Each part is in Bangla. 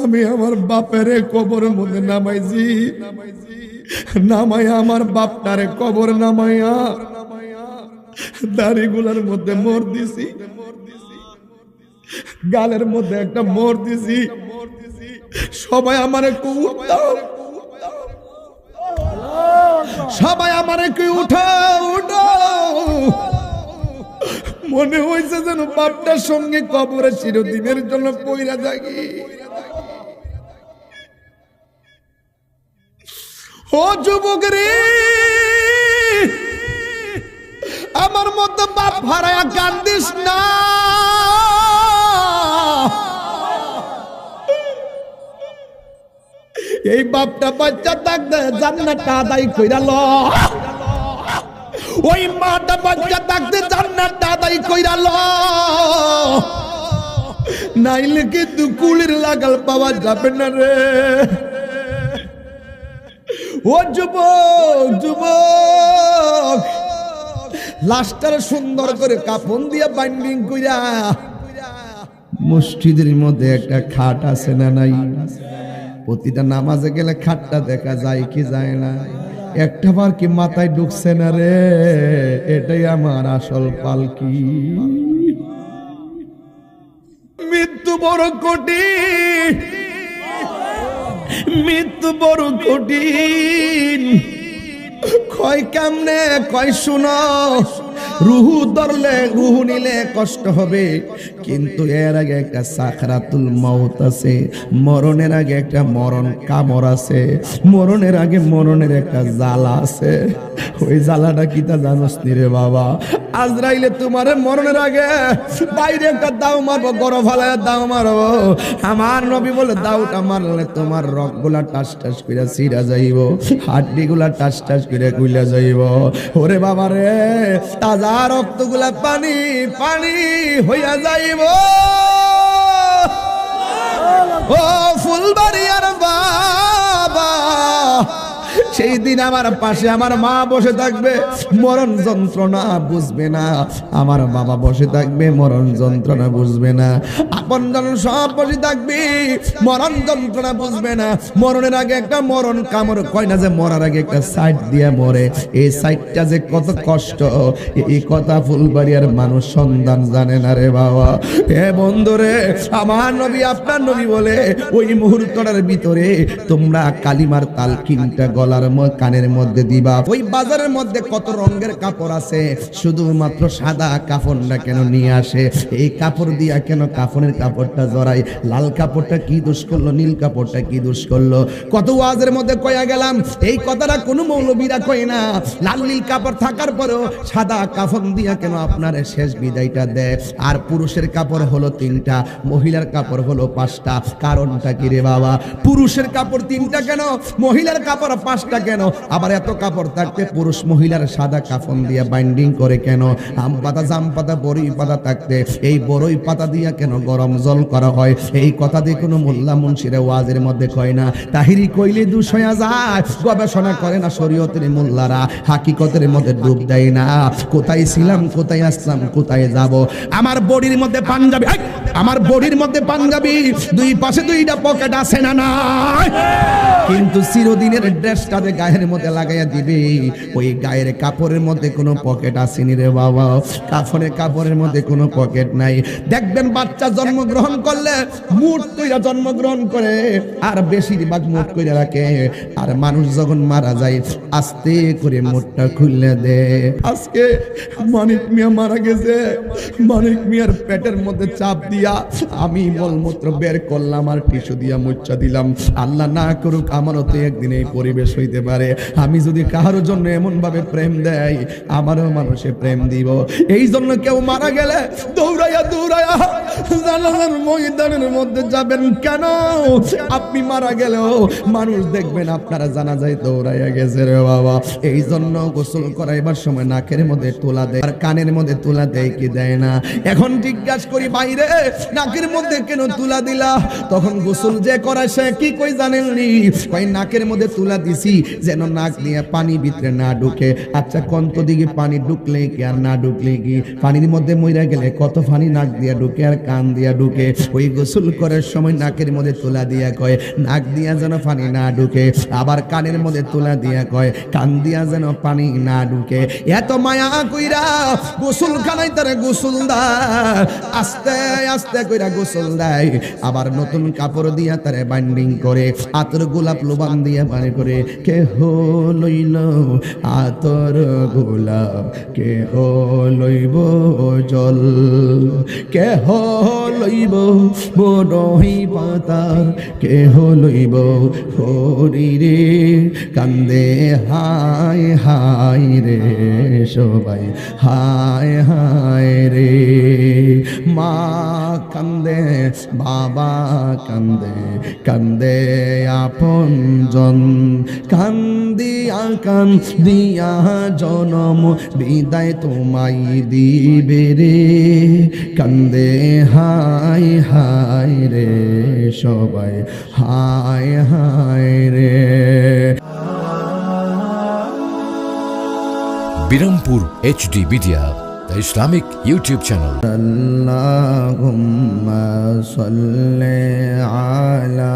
আমি আমার বাপের কবরের মধ্যে নামাইছি, নামাইয়া আমার বাপটারে কবর নামাইয়া দাড়িগুলার মধ্যে মোর দিছি, গালের মধ্যে একটা মোর দিছি। সবাই আমারে উঠাও, সবাই আমারে কি উঠাও উঠাও। মনে হয়েছে যেন বাপটার সঙ্গে কবরে চিরদিনের জন্য পইরা থাকি। ও যুবক রে, আমার মতো বাপ হারায়া কান্দিস না। এই বাপটা বাচ্চা থাকতে জান্নাতটা আদায় কইরা ল, ওই মাটা বাচ্চা থাকতে জান্নাতটা আদায় কইরা ল, নাইলে কিন্তু কুলির লাগাল পাওয়া যাবে না রে। ও যুবক যুবক, লাশটার সুন্দর করে কাফন দিয়া বাইন্ডিং কইরা মসজিদের মধ্যে একটা খাট আছে না নাই? প্রতিটা নামাজে গেলে খাটটা দেখা যায় কি যায় না? একটা বার কি মাথায় ঢুকছে না রে, এটাই আমার আসল পালকি। মৃত্যু বড় কঠিন, মৃত্যু বড় কঠিন। কয় কেমনে কয় শুনো, রুহু ধরলে রুহু নিলে কষ্ট হবে, কিন্তু এর আগে একটা সাকরাতুল মাউত আছে। মরণের আগে একটা মরণ কামড় আছে, মরণের আগে মরণের একটা জ্বালা আছে। ওই জ্বালাটা কি তা জানোস নি রে বাবা? আজরাইলে তোমারে মরণের আগে বাইরে একটা দাও মারবো, গরম ফালায় দাও মারবো। আমার নবী বলে দাওটা মারলে তোমার রগগুলা টাস টাস করে ছিঁড়া যাইব, হাড্ডিগুলা টাস টাস করে খুইলা যাইব। ওরে বাবা রে, তাজা রক্তগুলা পানি পানি হইয়া যাইব। ও ফুলবাড়িয়ার বাবা, সেই দিন আমার পাশে আমার মা বসে থাকবে, মরণ যন্ত্রণা বুঝবে না। আমার বাবা বসে থাকবে, মরণ যন্ত্রণা বুঝবে না। আপনজন সব বসে থাকবে, মরণ যন্ত্রণা বুঝবে না। মরণের আগে একটা মরণ কামড়, কয় না যে মরার আগে একটা সাইড দিয়ে মরে। এই সাইডটা যে কত কষ্ট, এই কথা ফুলবাড়িয়ার মানুষ সন্ধান জানে না রে বাবা। এ বন্ধুরে, আমার নবী আপনার নবী বলে ওই মুহূর্তটার ভিতরে তোমরা কালিমার তালকিনটা গলার কানের মধ্যে দিবা। ওই বাজারের মধ্যে কত রঙের কাপড় আছে, শুধুমাত্র সাদা কাপড়টা কেন নিয়ে আসে? এই কাপড় দিয়া কেন কাফনের কাপড়টা জড়াই? লাল কাপড়টা কি দোষ করলো, নীল কাপড়টা কি দোষ করলো? কত ওয়াজের মধ্যে কয়া গেলাম, এই কথাটা কোনো মৌলবীরা কয় না। লাল নীল কাপড় থাকার পরেও সাদা কাফন দিয়া কেন আপনার শেষ বিদায়টা দেয়? আর পুরুষের কাপড় হলো 3টা, মহিলার কাপড় হলো 5টা। কারণটা কি রে বাবা? পুরুষের কাপড় 3টা কেন, মহিলার কাপড় 5টা কেন? আবার এত কাপড় থাকতে পুরুষ মহিলার সাদা কাফন দিয়া বাইন্ডিং করে কেন? আম পাতা, জাম পাতা, বড়ই পাতা থাকতে এই বড়ই পাতা দিয়া কেন গরম জল করা হয়? এই কথা দিয়ে কোনো মোল্লা মুন্সিরা ওয়াজের মধ্যে কয় না। তাহিরি কইলে দুষ হয়ে যায়, গবেষণা করে না শরীয়তের মোল্লারা, হাকিকতের মধ্যে ডুব দেয় না। কোথায় ছিলাম, কোথায় আসলাম, কোথায় যাব? আমার বডির মধ্যে পাঞ্জাবি, আমার বডির মধ্যে পাঞ্জাবি, দুই পাশে 2টা পকেট আছে না নাই? কিন্তু চিরদিনের ড্রেসটাতে গায়ের মধ্যে লাগাইয়া দিবে, ওই গায়ের কাপড়ের মধ্যে কোনো পকেট আসেনি রে বাবা। কাফনের কাপড়ের মধ্যে কোনো পকেট নাই। দেখবেন বাচ্চা জন্মগ্রহণ করলে মুঠ কইরা জন্মগ্রহণ করে, আর বেশিরভাগ মুঠ কইরা রাখে। আর মানুষ যখন মারা যায় আস্তে করে মুঠটা খুলে দেয়। আজকে মানিক মিয়া মারা গেছে, মানিক মিয়ার পেটের মধ্যে চাপ দিয়া আমি মলমূত্র বের করলাম আর টিস্যু দিয়া মুচ্ছা দিলাম। আল্লাহ না করুক আমারও তো একদিন এই পরিবেশ হইতে পারে। আমি যদি কারোর জন্য এমন ভাবে প্রেম দেয়, আমারও মানুষে প্রেম দিব। এই জন্য কেউ মারা গেলে দৌড়াইয়া দৌড়াইয়া জানালার ময়দানের মধ্যে যাবেন কেন? আপনি মারা গেলেও মানুষ দেখবেন আপনারা জানাজায় দৌড়াইয়া গেছে রে বাবা। এই জন্য গোসল করাইবার সময় নাকের মধ্যে তোলা দেয় আর কানের মধ্যে তোলা দেয় কি দেয় না? এখন জিজ্ঞাসা করি বাইরে, নাকের মধ্যে কেন তুলা দিলা? তখন গোসল যে করায় সে কি কই জানেননি? কই নাকের মধ্যে তুলা দিছি যেন নাক দিয়ে পানি ভিতরে না ঢুকে। আচ্ছা কন্ত দিকে পানি ঢুকলে কি আর না ঢুকলে কি? পানির মধ্যে মইরা গেলে কত পানি নাক দিয়া ঢুকে আর কান দিয়া ঢুকে। ওই গোসল করার সময় নাকের মধ্যে তুলা দিয়া কয় নাক দিয়া যেন পানি না ঢুকে, আবার কানের মধ্যে তুলা দিয়া কয় কান দিয়া যেন পানি না ঢুকে। এত মায়া কইরা গোসল খানায় তারে গোসল দেয়, আস্তে আস্তে কইরা গোসল দেয়। আবার নতুন কাপড় দিয়া তারে বাইন্ডিং করে, আতর গোলাপ লোবান দিয়া বাড়ি করে। কেহ লইল আতর গোলাপ, কেহ লইব জল, কেহ লইব বড়ই পাতা, কেহ লইব হরিরে কান্দে হায় হায় রে সবাই হায় হায় রে। মা কান্দে, বাবা কান্দে, কান্দে আপন জন, কান্দিয়া কান্দিয়া জনম বিদায় তোমায় দিবে রে। কান্দে হায় হায় রে সবাই হায় হায় রে। Birampur HD media, the Islamic YouTube channel. Allahumma salli ala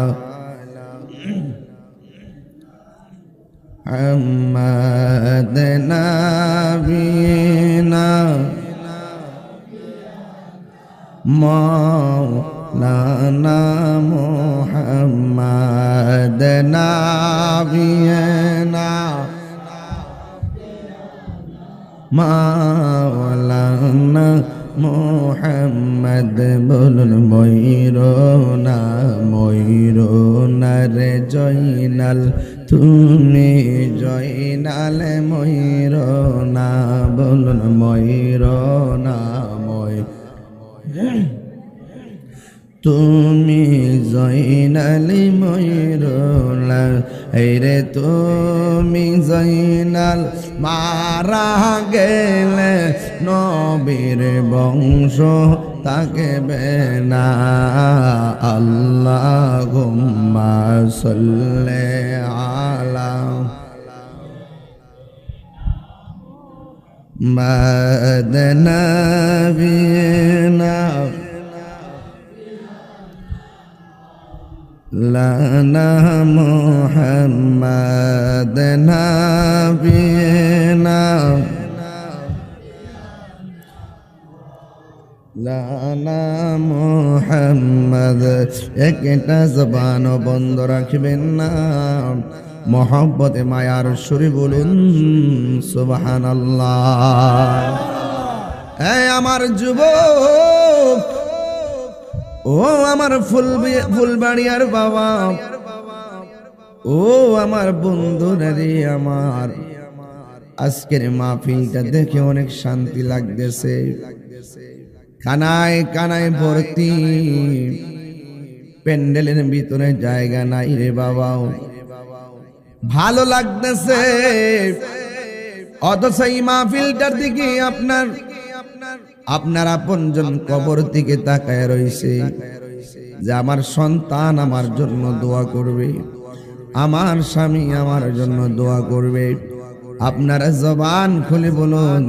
Muhammad nabiyina Maulana Muhammad nabiyina মাওলানা মুহাম্মদ বলুন ময়ূরনা ময়ূরনা রে জয়নাল তুমি জয়নাল ময়ূরনা বলুন ময়ূরনা তুমি জয়নাল ময়ূরনা রে তুমি জয়নাল। মারা গেলে নবীর বংশ থাকবে না। আল্লাহুম্মা সাল্লি আলা মুহাম্মাদ নাবিয়িনা লানা মুহাম্মাদ নাবিয়িনা লানা মুহাম্মাদ। একটা জবান বন্ধ রাখবেন না, মহব্বতে মায়ার সুরে বলুন সুবহানাল্লাহ। এই আমার যুবক, ও আমার ফুলবাড়িয়ার বাবা, ও আমার বন্ধুরা রে আমার, আজকের মাহফিলটা দেখে অনেক শান্তি লাগতেছে। কানায় কানায় ভর্তি, প্যান্ডেলের ভিতরে জায়গা নাই রে বাবা, ভালো লাগতেছে। অথচ এই মাহফিলটার দিকে আপনার আপনজন কবর দিকে তাকায় রইছে যে আমার সন্তান আমার জন্য দোয়া করবে, আমার স্বামী আমার জন্য দোয়া করবে। আপনারা জবান খুলে বলুন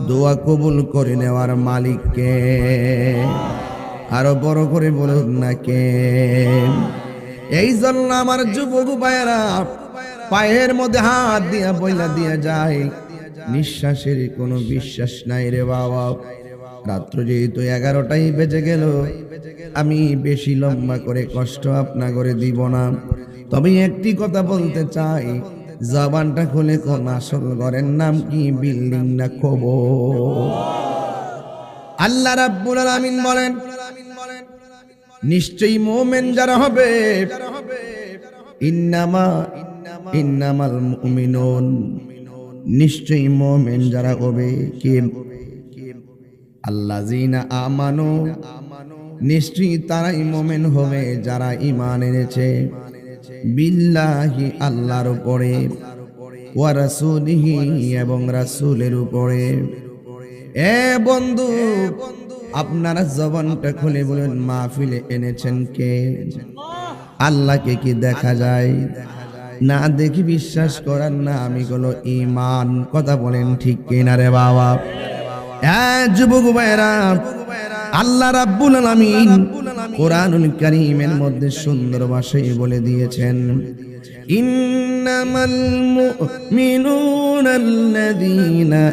দোয়া কবুল করে নেওয়ার মালিক কে? আরো বড় করে বলুন না কে? এই জন্য আমার যুবক ভাইয়েরা পায়ের মধ্যে হাত দিয়া বইলা দিয়া যায়, নিঃশ্বাসের কোনো বিশ্বাস নাই রে বাবা। রাত্র যেহেতু 11টাই বেজে গেল, আমি বেশি লম্বা করে কষ্ট আপনা করে দিব না। তবে একটি কথা বলতে চাই, জবানটা খুলে কোন আসল ঘরের নাম কি, বিল্ডিং না কবর? আল্লাহ রাব্বুল আলামিন বলেন নিশ্চয়ই মুমিন যারা হবে, ইন্নামাল মুমিনুন, নিশ্চয়ই মুমিন যারা হবে কি আল্লাযিনা আমানু, নিশ্চয়ই তারাই মুমিন হবে যারা ঈমান এনেছে বিল্লাহি আল্লাহর উপরে, ওয়া রাসূলিহি এবং রাসূলের উপরে। এ বন্ধু, আপনারা জবানটা খুলে বলেন, মাহফিলে এনেছেন কে? আল্লাহকে কি দেখা যায়? না দেখি বিশ্বাস করার নাম হলো ঈমান। কথা বলেন ঠিক কিনা রে বাবা? যুবক ভাইরা, আল্লাহ রাব্বুল আলামিন কোরআনুল কারীমের মধ্যে সুন্দর ভাষায় বলে দিয়েছেন, ইন্নামাল মুমিনুনাল্লাযীনা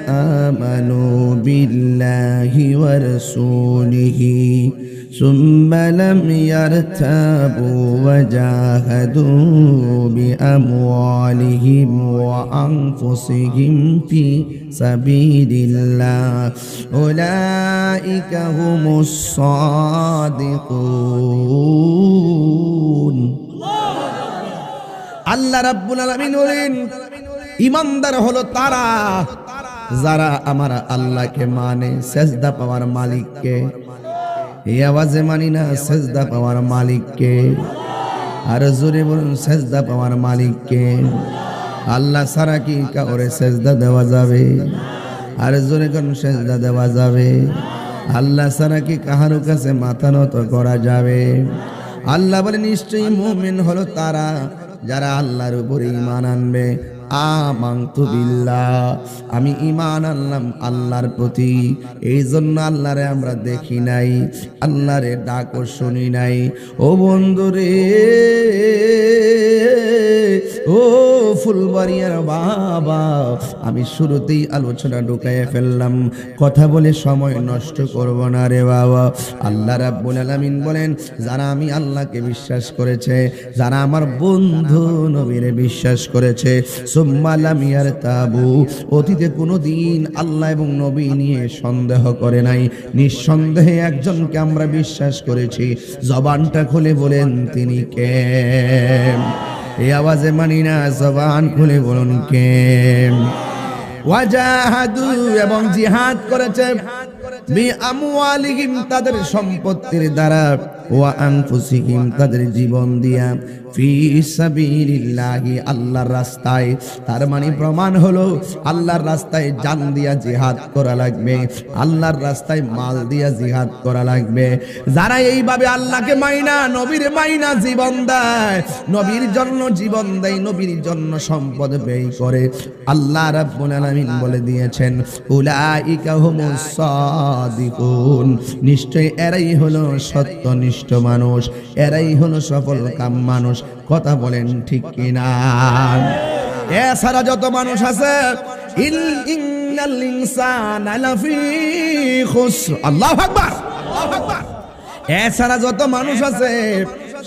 আমানু বিল্লাহি ওয়া রাসূলিহি সুম্মা লাম ইয়ারতাবু ওয়া জাহাদু বিআমওয়ালিহিম ওয়া আনফুসিহিম ফি সাবিলিল্লাহ উলাইকা হুমুস সাদিকুন। আল্লাহ রাব্বুল আলামিন বলেন, ঈমানদার হলো তারা যারা আমার আল্লাহকে মানে, সেজদা পাওয়ার মালিককে। এই আওয়াজে মানি না সেজদা পাওয়ার মালিককে। আর জোরে বলুন, সেজদা পাওয়ার মালিককে। আল্লাহ ছাড়া কি কাউরে সেজদা দেওয়া যাবে? আর জোরে কোন সেজদা দেওয়া যাবে? আল্লাহ ছাড়া কি কাহারো কাছে মাথা নত করা যাবে? আল্লাহ বলে, নিশ্চয়ই মুমিন হলো তারা যারা আল্লাহর উপরে ঈমান আনবে। আমানতু বিল্লাহ, আমি ঈমান আনলাম আল্লাহর প্রতি। এই জন্য আল্লাহরে আমরা দেখি নাই, আল্লাহরে ডাকও শুনি নাই। ও বন্ধুরে, ও ফুলবাড়িয়ার বাবা, আমি শুরুতেই আলোচনা ঢুকাইয়া ফেললাম, কথা বলে সময় নষ্ট করব না রে বাবা। আল্লাহ রাব্বুল আলামিন বলেন, যারা আমি আল্লাহকে বিশ্বাস করেছে, যারা আমার বন্ধু নবীরে বিশ্বাস করেছে, সুম্মা লাম ইয়ারতাবু, অতীতে কোনোদিন আল্লাহ এবং নবী নিয়ে সন্দেহ করে নাই, নিঃসন্দেহে একজনকে আমরা বিশ্বাস করেছি। জবানটা খুলে বলেন তিনি কে? এই আওয়াজে মানি না, জবান খুলে বলুন কে? ওয়াজাহাদু, এবং জিহাদ করেছে, বিআমওয়ালিহিম, তাদের সম্পত্তির দ্বারা, ওয়া আনফুসিহিম, তাদের জীবন দিয়া, ফি সাবিলিল্লাহি, আল্লাহর রাস্তায়। তার মানে প্রমাণ হলো আল্লাহর রাস্তায় জান দিয়া জিহাদ করা লাগবে, আল্লাহর রাস্তায় মাল দিয়া জিহাদ করা লাগবে। যারা এইভাবে আল্লাহকে মাইনা, নবীর মাইনা জীবন দেয়, নবীর জন্য জীবন দেয়, নবীর জন্য সম্পদ ব্যয় করে, আল্লাহ রাব্বুল আলামিন বলে দিয়েছেন, উলাইকা হুমুস সাদিকুন, নিশ্চয় এরাই হলো সত্যনিষ্ঠ মানুষ, এরাই হলো সফল কাম মানুষ। কথা বলেন ঠিক কিনা? এছাড়া যত মানুষ আছে, ইন্নাল ইনসানা লাফি খুসর, আল্লাহু আকবার, আল্লাহু আকবার। এছাড়া যত মানুষ আছে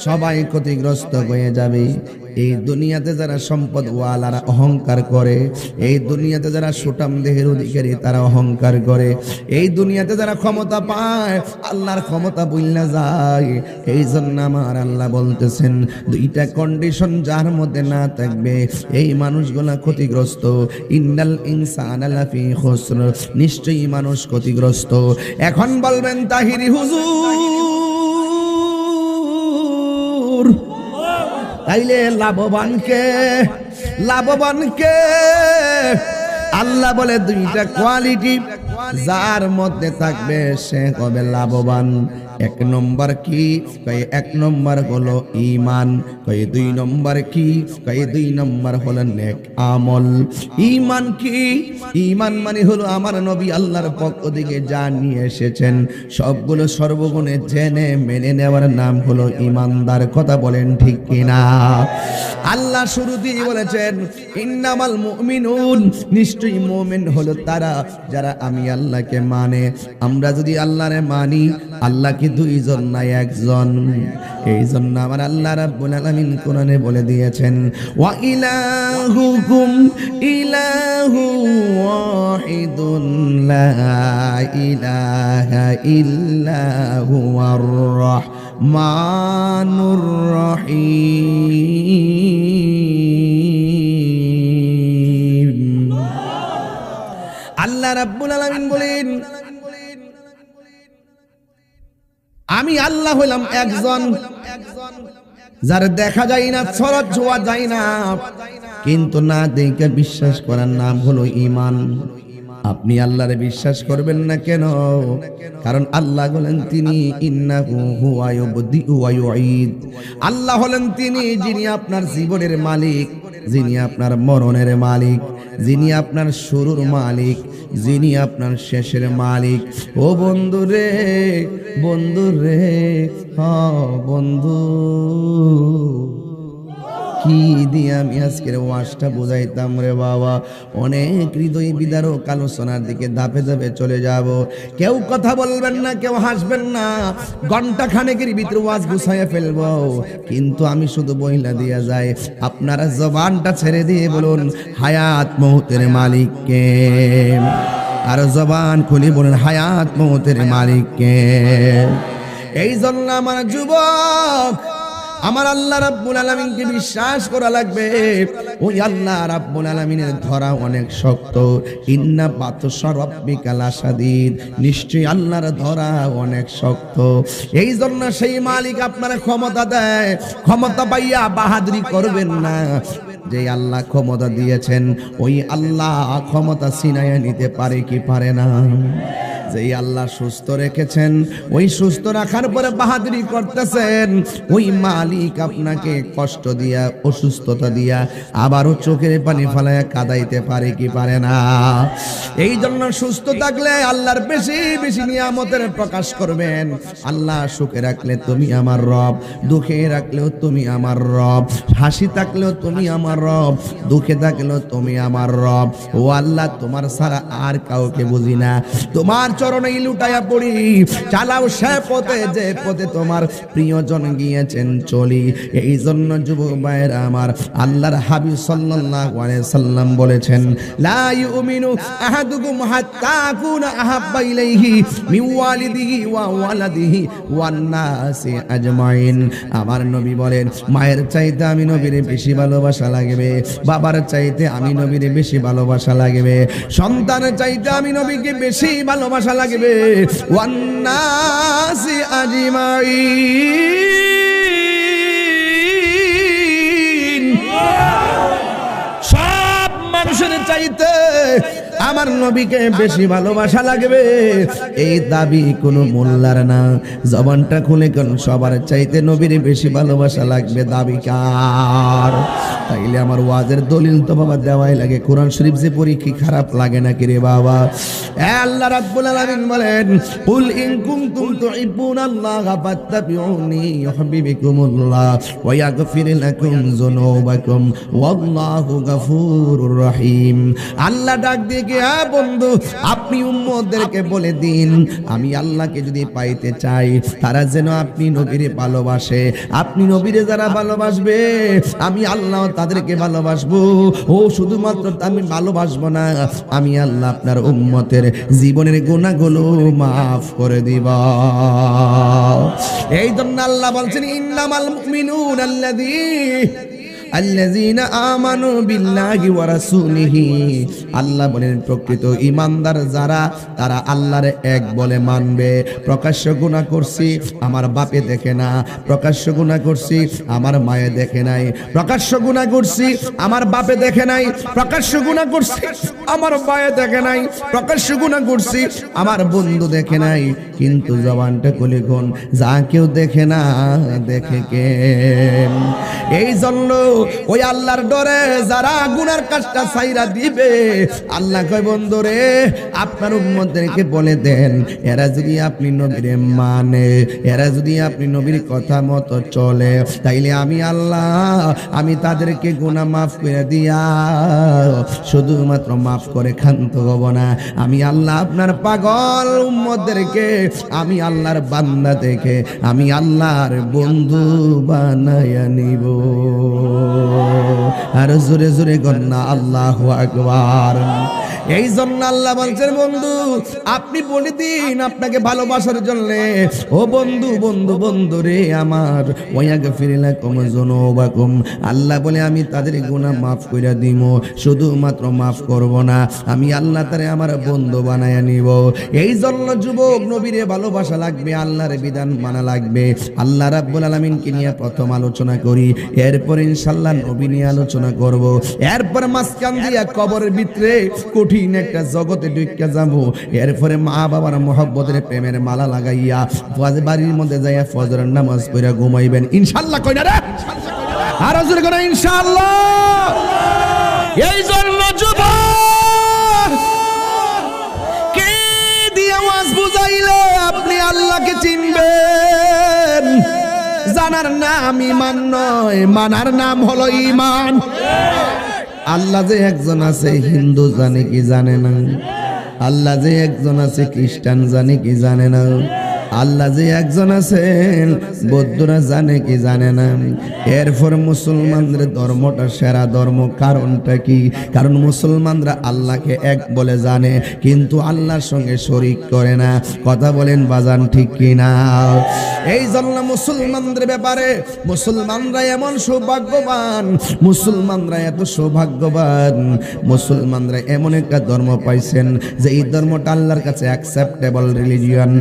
সবাই ক্ষতিগ্রস্ত হয়ে যাবে। এই দুনিয়াতে যারা সম্পদ ওয়ালারা অহংকার করে, এই দুনিয়াতে যারা সুটাম দেহের অধিকারী তারা অহংকার করে, এই দুনিয়াতে যারা ক্ষমতা পায় আল্লাহর ক্ষমতা ভুইলা যায়। এই জন্য আমার আল্লাহ বলতেছেন, দুইটা কন্ডিশন যার মধ্যে না থাকবে এই মানুষগুলা ক্ষতিগ্রস্ত। ইন্নাল ইনসানা লাফি খুসর, নিশ্চয়ই মানুষ ক্ষতিগ্রস্ত। এখন বলবেন, তাহিরি হুজুর, তাইলে লাভবানকে? লাভবানকে আল্লাহ বলে দুইটা কোয়ালিটি যার মধ্যে থাকবে সে হবে লাভবান। এক নম্বর কি? এক নম্বর হলো ঈমান। দুই নম্বর কি? দুই নম্বর হলো নেক আমল। ঈমান কি? ঈমান মানে হলো আমার নবী আল্লাহর পক্ষ থেকে যা নিয়ে এসেছেন সবগুলো সর্বগুণে জেনে মেনে নেওয়ার নাম হলো ঈমানদার। কথা বলেন ঠিক কিনা? আল্লাহ শুরুতেই বলেছেন, ইন্নামাল মুমিনুন, নিশ্চয়ই মুমিন হলো তারা যারা আমি আল্লাহকে মানে। আমরা যদি আল্লাহরে মানি, আল্লাহ কি দুইজন না একজন? এই জন্য আমার আল্লাহ রাব্বুল আলামিন কোরআনে বলে দিয়েছেন, ওয়া ইলাহুকুম ইলাহু ওয়াহিদুন লা ইলাহা ইল্লা হুয়ার রাহমানুর রহিম। আল্লাহ রাব্বুল আলামিন বলেন, আমি আল্লাহ হইলাম একজন, যার দেখা যায় না, ছড়া ছোঁয়া যায় না, কিন্তু না দেখে বিশ্বাস করার নাম হলো ঈমান। আপনি আল্লাহরে বিশ্বাস করবেন না কেন? কারণ আল্লাহ বলেন তিনি ইন্নাহু হুয়া ইউবদিউ ওয়া ইউঈদ। আল্লাহ হলেন তিনি যিনি আপনার জীবনের মালিক, যিনি আপনার মরণের মালিক, যিনি আপনার শুরুর মালিক, যিনি আপনার শেষের মালিক। ও বন্ধু রে, বন্ধু রে, বন্ধু, কি দিয়ে আমি আজকের ওয়াজটা বুঝাইতাম রে বাবা। অনেক হৃদয় বিদারক আলোচনার দিকে ধাপে ধাপে চলে যাব। কেউ কথা বলবেন না, কেউ হাসবেন না, ঘন্টা খানেকের ভিতরে ওয়াজ গুছাইয়া ফেলবো। কিন্তু আমি শুধু বইলা দিয়া যাই, আপনারা জবানটা ছেড়ে দিয়ে বলুন হায়াত মৌতের মালিক কে? আর জবান খুলে বলুন হায়াত মৌতের মালিক কে? এই জন্য আমার যুবক, আমার আল্লাহ রাব্বুল আলামিনকে বিশ্বাস করা লাগবে। ওই আল্লাহ রাব্বুল আলামিনের ধরা অনেক শক্ত। ইন্না বাতশা রাব্বিকা লাশাদীদ, নিশ্চয়ই আল্লাহর ধরা অনেক শক্ত। এই জন্য সেই মালিক আপনার ক্ষমতা দেয়, ক্ষমতা পাইয়া বাহাদুরি করবেন না। যে আল্লাহ ক্ষমতা দিয়েছেন ওই আল্লাহ ক্ষমতা ছিনাইয়া নিতে পারে কি পারে না? যেই আল্লাহ সুস্থ রেখেছেন ওই সুস্থ রাখার পরে বাহাদুরি করতেছেন, ওই মালিক আপনাকে কষ্ট দিয়া, অসুস্থতা দিয়া আবারও চোখের পানি ফেলায়া কাঁদাইতে পারে কি পারে না? এই জন্য সুস্থ থাকলে আল্লাহর বেশি বেশি নিয়ামতের প্রকাশ করবেন। আল্লাহ সুখে রাখলে তুমি আমার রব, দুঃখে রাখলেও তুমি আমার রব, হাসি থাকলেও তুমি আমার রব, দুঃখে থাকলেও তুমি আমার রব। ও আল্লাহ, তোমার ছাড়া আর কাউকে বুঝি না, তোমার চরণে লুটাইয়া পড়ি। চালাও সে পথে যে পথে তোমার প্রিয়জন গিয়েছেন চলি। এই জন্য যুবক ভাইয়েরা আমার, আল্লাহর হাবিব সাল্লাল্লাহু আলাইহি সাল্লাম বলেছেন, লা ইউমিনু আহাদুকুম হাত্তা আকুনা আহাব্বা ইলাইহি মিন ওয়ালিদিহি ওয়া ওয়ালাদিহি ওয়ান নাসি আজমাইন। আমার নবী বলেন, মায়ের চাইতে আমি নবীরে বেশি ভালোবাসা লাগবে, বাবার চাইতে আমি নবীরে বেশি ভালোবাসা লাগবে, সন্তানের চাইতে আমি নবীকে বেশি ভালোবাসা লাগবে, ওয়ান নাসি আজমাইন, সব মানুষের চাইতে আমার নবীকে বেশি ভালোবাসা লাগবে। এই দাবি কোনো মোল্লার না, জবানটা খুলে কোন সবার চাইতে নবীর বেশি ভালোবাসা লাগবে দাবি কার? তাইলে আমার ওয়াজের দলিল তো বাবা দেওয়াই লাগে। কোরআন শরীফ যে পড়ি কি খারাপ লাগে নাকি রে বাবা? আল্লাহ রাব্বুল আলামিন বলেন, কুল ইন কুনতুম তুহিব্বুনাল্লাহা ফাত্তাবিউনি ইউহিব্বুকুমুল্লাহ ওয়া ইয়াগফির লাকুম যুনুবাকুম ওয়াল্লাহু গফুরুর রহিম। আল্লাহ ডাক দিয়ে বন্ধু, আপনি উম্মতদেরকে বলে দিন, আমি আল্লাহকে যদি পাইতে চাই তারা যেন আপনি নবীরে ভালোবাসে। আপনি নবীরে যারা ভালোবাসবে আমি আল্লাহ তাদেরকে ভালোবাসবো। ও শুধুমাত্র আমি ভালোবাসবো না, আমি আল্লাহ আপনার উম্মতের জীবনের গুনাহগুলো মাফ করে দিব। এই জন্য আল্লাহ বলছেন, ইন্নামাল মুমিনুনা আল্লাযীনা আমানু বিল্লাহি ওয়া রাসূলিহি। আল্লাহ বলেন, প্রকৃত ঈমানদার যারা, তারা আল্লাহর এক বলে মানবে। প্রকাশ্য গুনাহ করছি আমার বাপে দেখে না, প্রকাশ্য গুনাহ করছি আমার মায়ে দেখে নাই, প্রকাশ্য গুনাহ করছি আমার বাপে দেখে নাই, প্রকাশ্য গুনাহ করছি আমার মায়ে দেখে নাই, প্রকাশ্য গুনাহ করছি আমার বন্ধু দেখে নাই। কিন্তু জবানটা খুলে কোন, যা কেউ দেখে না দেখে কে? এই জন্য ওই আল্লাহর ডরে যারা গুনার কাজটা ছাইরা দিবে, আল্লাহ কয়, বন্ধু রে আপনার উম্মতদেরকে বলে দেন, এরা যদি আপনি নবীরে মানে, এরা যদি আপনি নবীর কথা মতো চলে, তাইলে আমি আল্লাহ আমি তাদেরকে গুনাহ মাফ করে দিয়া শুধুমাত্র মাফ করে ক্ষান্ত হব না, আমি আল্লাহ আপনার পাগল উম্মতদেরকে আমি আল্লাহর বান্দা দেখে আমি আল্লাহর বন্ধু বানায়া নিব। আর জোরে জোরে গন্না আল্লাহু আকবার। এই জন্য আল্লাহ বলছেন, বন্ধু আপনি বলে দিন আপনাকে ভালোবাসার জন্য, ও বন্ধু বন্ধু বন্ধু রে আমার, ওয়াগফির লাকুম যুনুবাকুম। আল্লাহ বলে আমি তাদের গুনাহ মাফ কইরা দিব, শুধুমাত্র মাফ করব না, আমি আল্লাহ তারে আমার বন্ধু বানায়া নিব। এই জন্য যুবক, নবীরে ভালোবাসা লাগবে, আল্লাহর বিধান মানা লাগবে। আল্লাহ রাব্বুল আলামিনকে নিয়ে প্রথম আলোচনা করি, এরপর ইনশাআল্লাহ নবী নিয়ে আলোচনা করব, এরপর মাঝখান দিয়া কবরের ভিতরে কঠিন একটা জগতে ঢুকে যাবো, এরপরে মা বাবার মহব্বতের প্রেমের মালা লাগাইয়া বাড়ির মধ্যে যাইয়া ফজরের নামাজ পড়া ঘুমাইবেন ইনশাআল্লাহ। কই না রে? আর জোরে করে ইনশাআল্লাহ। এই জন্য যুবক কে দিয়ে ওয়াজ বুঝাইলে আপনি আল্লাহকে চিনবেন? জানার নাম ঈমান নয়, মানার নাম হলো ঈমান। আল্লাহ যে একজন আছে হিন্দু জানে কি জানে না? আল্লাহ যে একজন আছে খ্রিস্টান জানে কি জানে না? আল্লাহ যে একজন আছেন বৌদ্ধরা জানে কি জানে না? এরপর মুসলমানদের ধর্মটা সেরা ধর্ম। কারণটা কি? কারণ মুসলমানরা আল্লাহকে এক বলে জানে, কিন্তু আল্লাহর সঙ্গে শরীক করে না। কথা বলেন বাজান, ঠিক কি না? এই জন্য মুসলমানদের ব্যাপারে মুসলমানরা এমন সৌভাগ্যবান, মুসলমানরা এত সৌভাগ্যবান, মুসলমানরা এমন একটা ধর্ম পাইছেন যে এই ধর্মটা আল্লাহর কাছে অ্যাকসেপ্টেবল রিলিজিয়ন।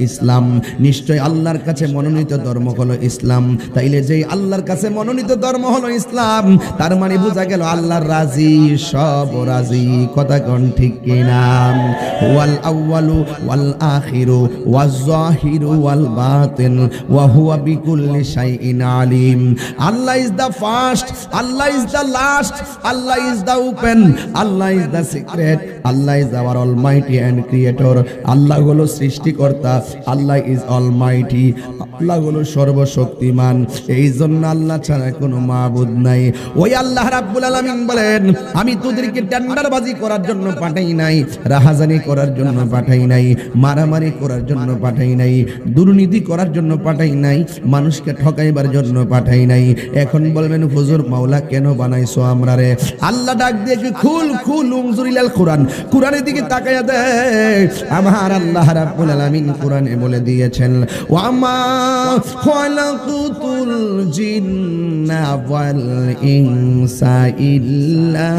ইসলাম, নিশ্চয় আল্লাহর কাছে মনোনীত ধর্ম হলো ইসলাম। তাইলে যে আল্লাহর কাছে মনোনীত ধর্ম হলো ইসলাম, তার মানে বোঝা গেল আল্লাহর রাজি, সব রাজি। কথা কোন ঠিক কিনা? ওয়াল আউয়ালু ওয়াল আখিরু ওয়াজ জাহিরু ওয়াল বাতিন ওয়া হুয়া বিকুল্লি শাইইন আলিম। Allah is the first, Allah is the last, Allah is the open, Allah is the secret, Allah is our almighty and creator. Allah হলো সৃষ্টিকর্তা, আল্লাহ ইজ অলমাইটি, আল্লাহ হলো সর্বশক্তিমান। এই জন্য আল্লাহ ছাড়া কোনো মাবুদ নাই। ওই আল্লাহ রাব্বুল আলামিন বলেন, আমি তোদেরকে টেন্ডারবাজি করার জন্য পাঠাই নাই, রাহাজানি করার জন্য পাঠাই নাই, মারামারি করার জন্য পাঠাই নাই, দুর্নীতি করার জন্য পাঠাই নাই, মানুষকে ঠকাইবার জন্য পাঠাই নাই। এখন বলবেন হুজুর মাওলা কেন বানাইছো আমরা রে? আল্লাহ ডাক দিয়ে কি খুল খুল উনজুরিলাল কোরআন, কোরআনের দিকে তাকায়া দে। আমার আল্লাহ রাব্বুল আলামিন কোরআনে বলে দিয়েছেন, ওয়া মা খালাকুতুল জিন্না ওয়াল ইনসা ইল্লা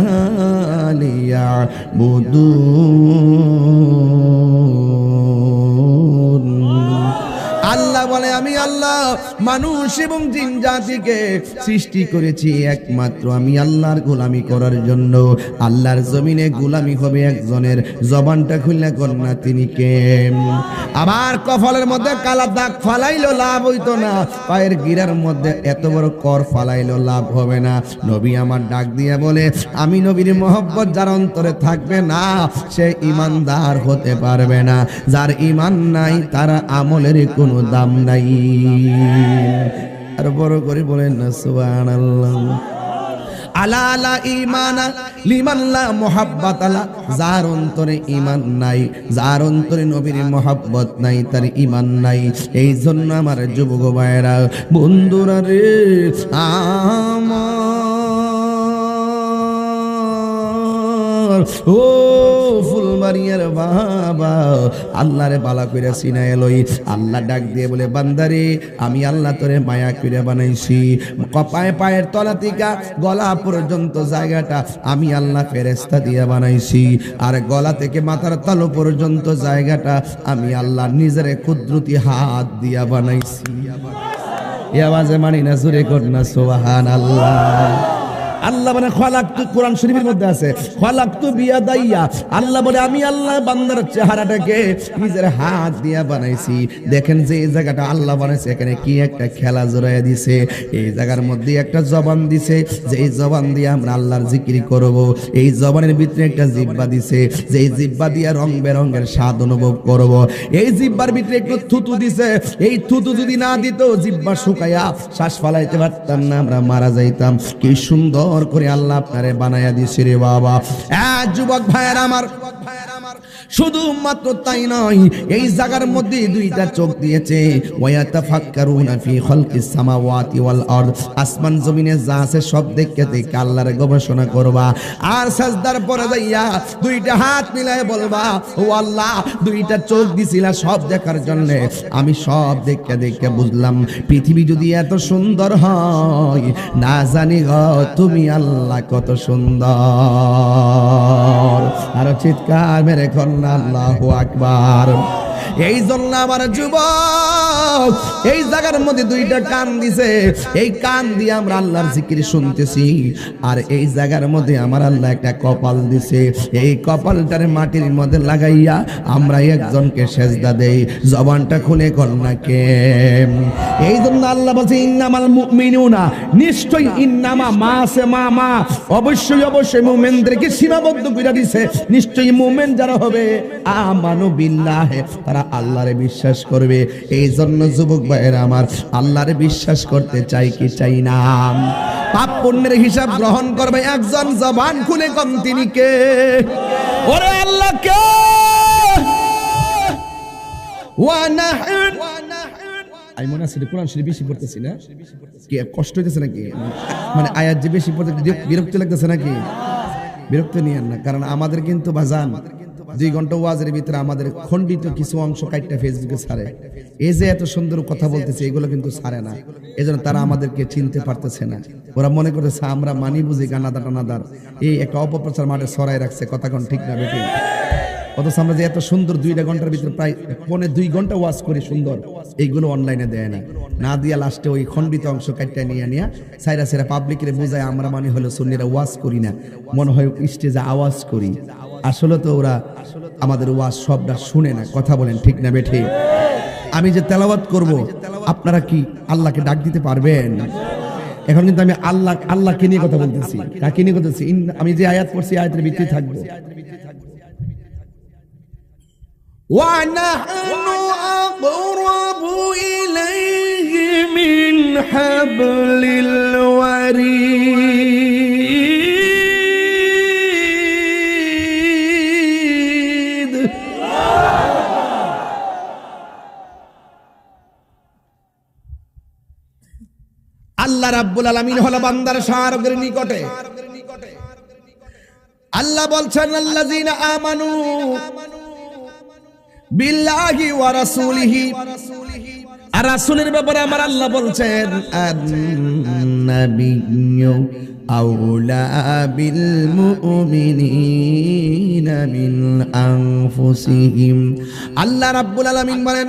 লিয়াবুদুন। আল্লাহ বলে আমি আল্লাহ মানুষ এবং জিন জাতিকে সৃষ্টি করেছি একমাত্র আমি আল্লাহর গোলামি করার জন্য। আল্লাহর জমিনে গোলামি হবে একজনের, জবানটা খুললে কন্যা তিনি কে? আবার কপালের মধ্যে কালা দাগ ফালাইলো লাভ হইতো না, পায়ের গিরার মধ্যে এত বড় কর ফালাইলো লাভ হবে না। নবী আমার ডাক দিয়ে বলে, আমি নবীর মহব্বত যার অন্তরে থাকবে না সে ঈমানদার হতে পারবে না। যার ঈমান নাই তার আমলের কোনো দাম নাই। আর বড় করে বলেন না সুবহানাল্লাহ। আলা আলা ঈমানা লিমান লা মুহাব্বাত লা। যার অন্তরে ঈমান নাই, যার অন্তরে নবীর মহব্বত নাই, তার ঈমান নাই। এই জন্য আমার যুবক ভাইরা বন্ধুরা রে, ও ফুলবাড়িয়ার বাবা, আল্লাহরে বালা কইরা চিনায় লই। আল্লাহ ডাক দিয়ে বলে, বান্দারে আমি আল্লাহ তোরে মায়া কইরা বানাইছি। কপায় পায়ের তলা থেকে গলা পর্যন্ত জায়গাটা আমি আল্লাহ ফেরেশতা দিয়ে বানাইছি, আর গলা থেকে মাথার তালু পর্যন্ত জায়গাটা আমি আল্লাহ নিজের কুদরতি হাত দিয়া বানাইছি। এই আওয়াজে মানি না, জোরে কর না সুবহানাল্লাহ। আল্লাহ মানে খালাকতু, কোরআন শরীফের মধ্যে আছে খালাকতু বিয়াদাইয়া। আল্লাহ বলে আমি আল্লাহ বান্দার চেহারাটাকে নিজের হাত দিয়া বানাইছি। দেখেন যে এই জায়গাটা আল্লাহ বানাইছে, এখানে কি একটা খেলা জড়াইয়া দিছে। এই জায়গার মধ্যে একটা জবান দিছে, যে এই জবান দিয়ে আমরা আল্লাহর জিকির করব। এই জবানের ভিতরে একটা জিহ্বা দিছে, যে এই জিহ্বা দিয়ে রং বেরঙের স্বাদ অনুভব করব। এই জিহ্বার ভিতরে একটু থুতু দিছে, এই থুতু যদি না দিত জিহ্বা শুকায়া শ্বাস ফালাইতে পারতাম না, আমরা মারা যাইতাম। কি সুন্দর করে আল্লাহ আপনারে বানায়া দিছে রে বাবা। যুবক ভাইয়ের আমার, শুধুমাত্র তাই নয়, এই জায়গার মধ্যে দুইটা চোখ দিয়েছে। ওয়ায়াতাফাক্কারুনা ফি খালকিস সামাওয়াতি ওয়াল আরদ। আসমান জমিনে যা আছে সব দেখতে দেখে আল্লাহর গবেষণা করবা। আর সাজদার পরে যাইয়া দুইটা হাত মিলায়ে বলবা, ও আল্লাহ দুইটা চোখ দিছিলা সব দেখার জন্য, আমি সব দেখতে দেখতে বুঝলাম পৃথিবী যদি এত সুন্দর হয়, না জানি গো তুমি আল্লাহ কত সুন্দর। আর চিৎকার মেরে কন্যা আল্লাহু আকবার। এই জন্য আমার যুবক এই জায়গার মধ্যে দুইটা কান দিছে, এই কান দিয়ে আমরা আল্লাহর জিকির শুনতেছি, আর এই জায়গার মধ্যে আমার আল্লাহ একটা কপাল দিছে, এই কপালটারে মাটির মধ্যে লাগাইয়া আমরা একজনকে সেজদা দেই। জবানটা খুলে কন্যা কে? এই জন্য আল্লাহ বলছে ইন্নামাল মুমিনুনা, নিশ্চয়ই ইন্নামা মা সে মা অবশ্যই অবশ্যই মুমিনদেরকে সীমাবদ্ধ করে দিছে। নিশ্চয়ই মুমিন যারা হবে আমানু বিল্লাহে, তারা আল্লাহরে বিশ্বাস করবে। এই জন্য যুবক ভাইয়েরা আমার, আল্লাহরে বিশ্বাস করতে চাই কি চাই না? পাপ পুণ্যের হিসাব গ্রহণ করবে একজন, জবান খুলে কম তিনি কে? ওরে আল্লাহ কে? আমি মনে আছে কোরআন শরীফ বেশি পড়তেছি না, কি কষ্ট হইতেছে নাকি? মানে আয়াত যে বেশি পড়তে বিরক্তি লাগতেছে নাকি? বিরক্ত নিয়েন না, কারণ আমাদের কিন্তু বাজান 2 ঘন্টা ওয়াজের ভিতরে আমাদের খণ্ডিত কিছু অংশ কাটটা ফেসবুকে ছাড়ে। এই যে এত সুন্দর কথা বলতেছে এগুলো কিন্তু ছাড়ে না, এজন্য তারা আমাদেরকে চিনতে পারতেছে না। ওরা মনে করতেছে আমরা মানি বুঝি গানাদার টানাদার, এই একটা অপপ্রচার মাঠে ছড়াই রাখছে। কথা কোন ঠিক না বেটি? অথচ আমরা যে এত সুন্দর 2 ঘন্টার ভিতরে প্রায় 2 ঘন্টা ওয়াজ করি সুন্দর, এইগুলো অনলাইনে দেয় না, না দিয়া লাস্টে ওই খণ্ডিত অংশ কাটটা নিয়ে সাইরা সাইরা পাবলিকের বোঝায় আমরা মানে হলো সুন্নিরা ওয়াজ করি না, মনে হয় স্টেজে আওয়াজ করি। আসলে তো ওরা আমাদের ওয়াজ সবটা শুনে না। কথা বলেন ঠিক না বেঠে? আমি যে তেলাওয়াত করব, আপনারা কি আল্লাহকে ডাক দিতে পারবেন? এখন কিন্তু আমি আল্লাহকে নিয়ে কথা বলতেছি, কাকে নিয়ে কথা বলছি? আমি যে আয়াত পড়ছি আয়াতের ভিতরে থাকবো। وَنَحْنُ أَقْرَبُ إِلَيْهِ مِنْ حَبْلِ الْوَرِيدِ। আল্লাহ রাব্বুল আলামিন হলো বান্দার শারগের নিকটে। আল্লাহ বলছেন আল্লাযীনা আমানু বিল্লাহি ওয়া রাসূলিহি, আর রাসূলের ব্যাপারে আমার আল্লাহ বলছেন আন-নাবিয়্যু আউলা বিল মুমিনিনা মিন আনফুসিহিম। আল্লাহ রাব্বুল আলামিন বলেন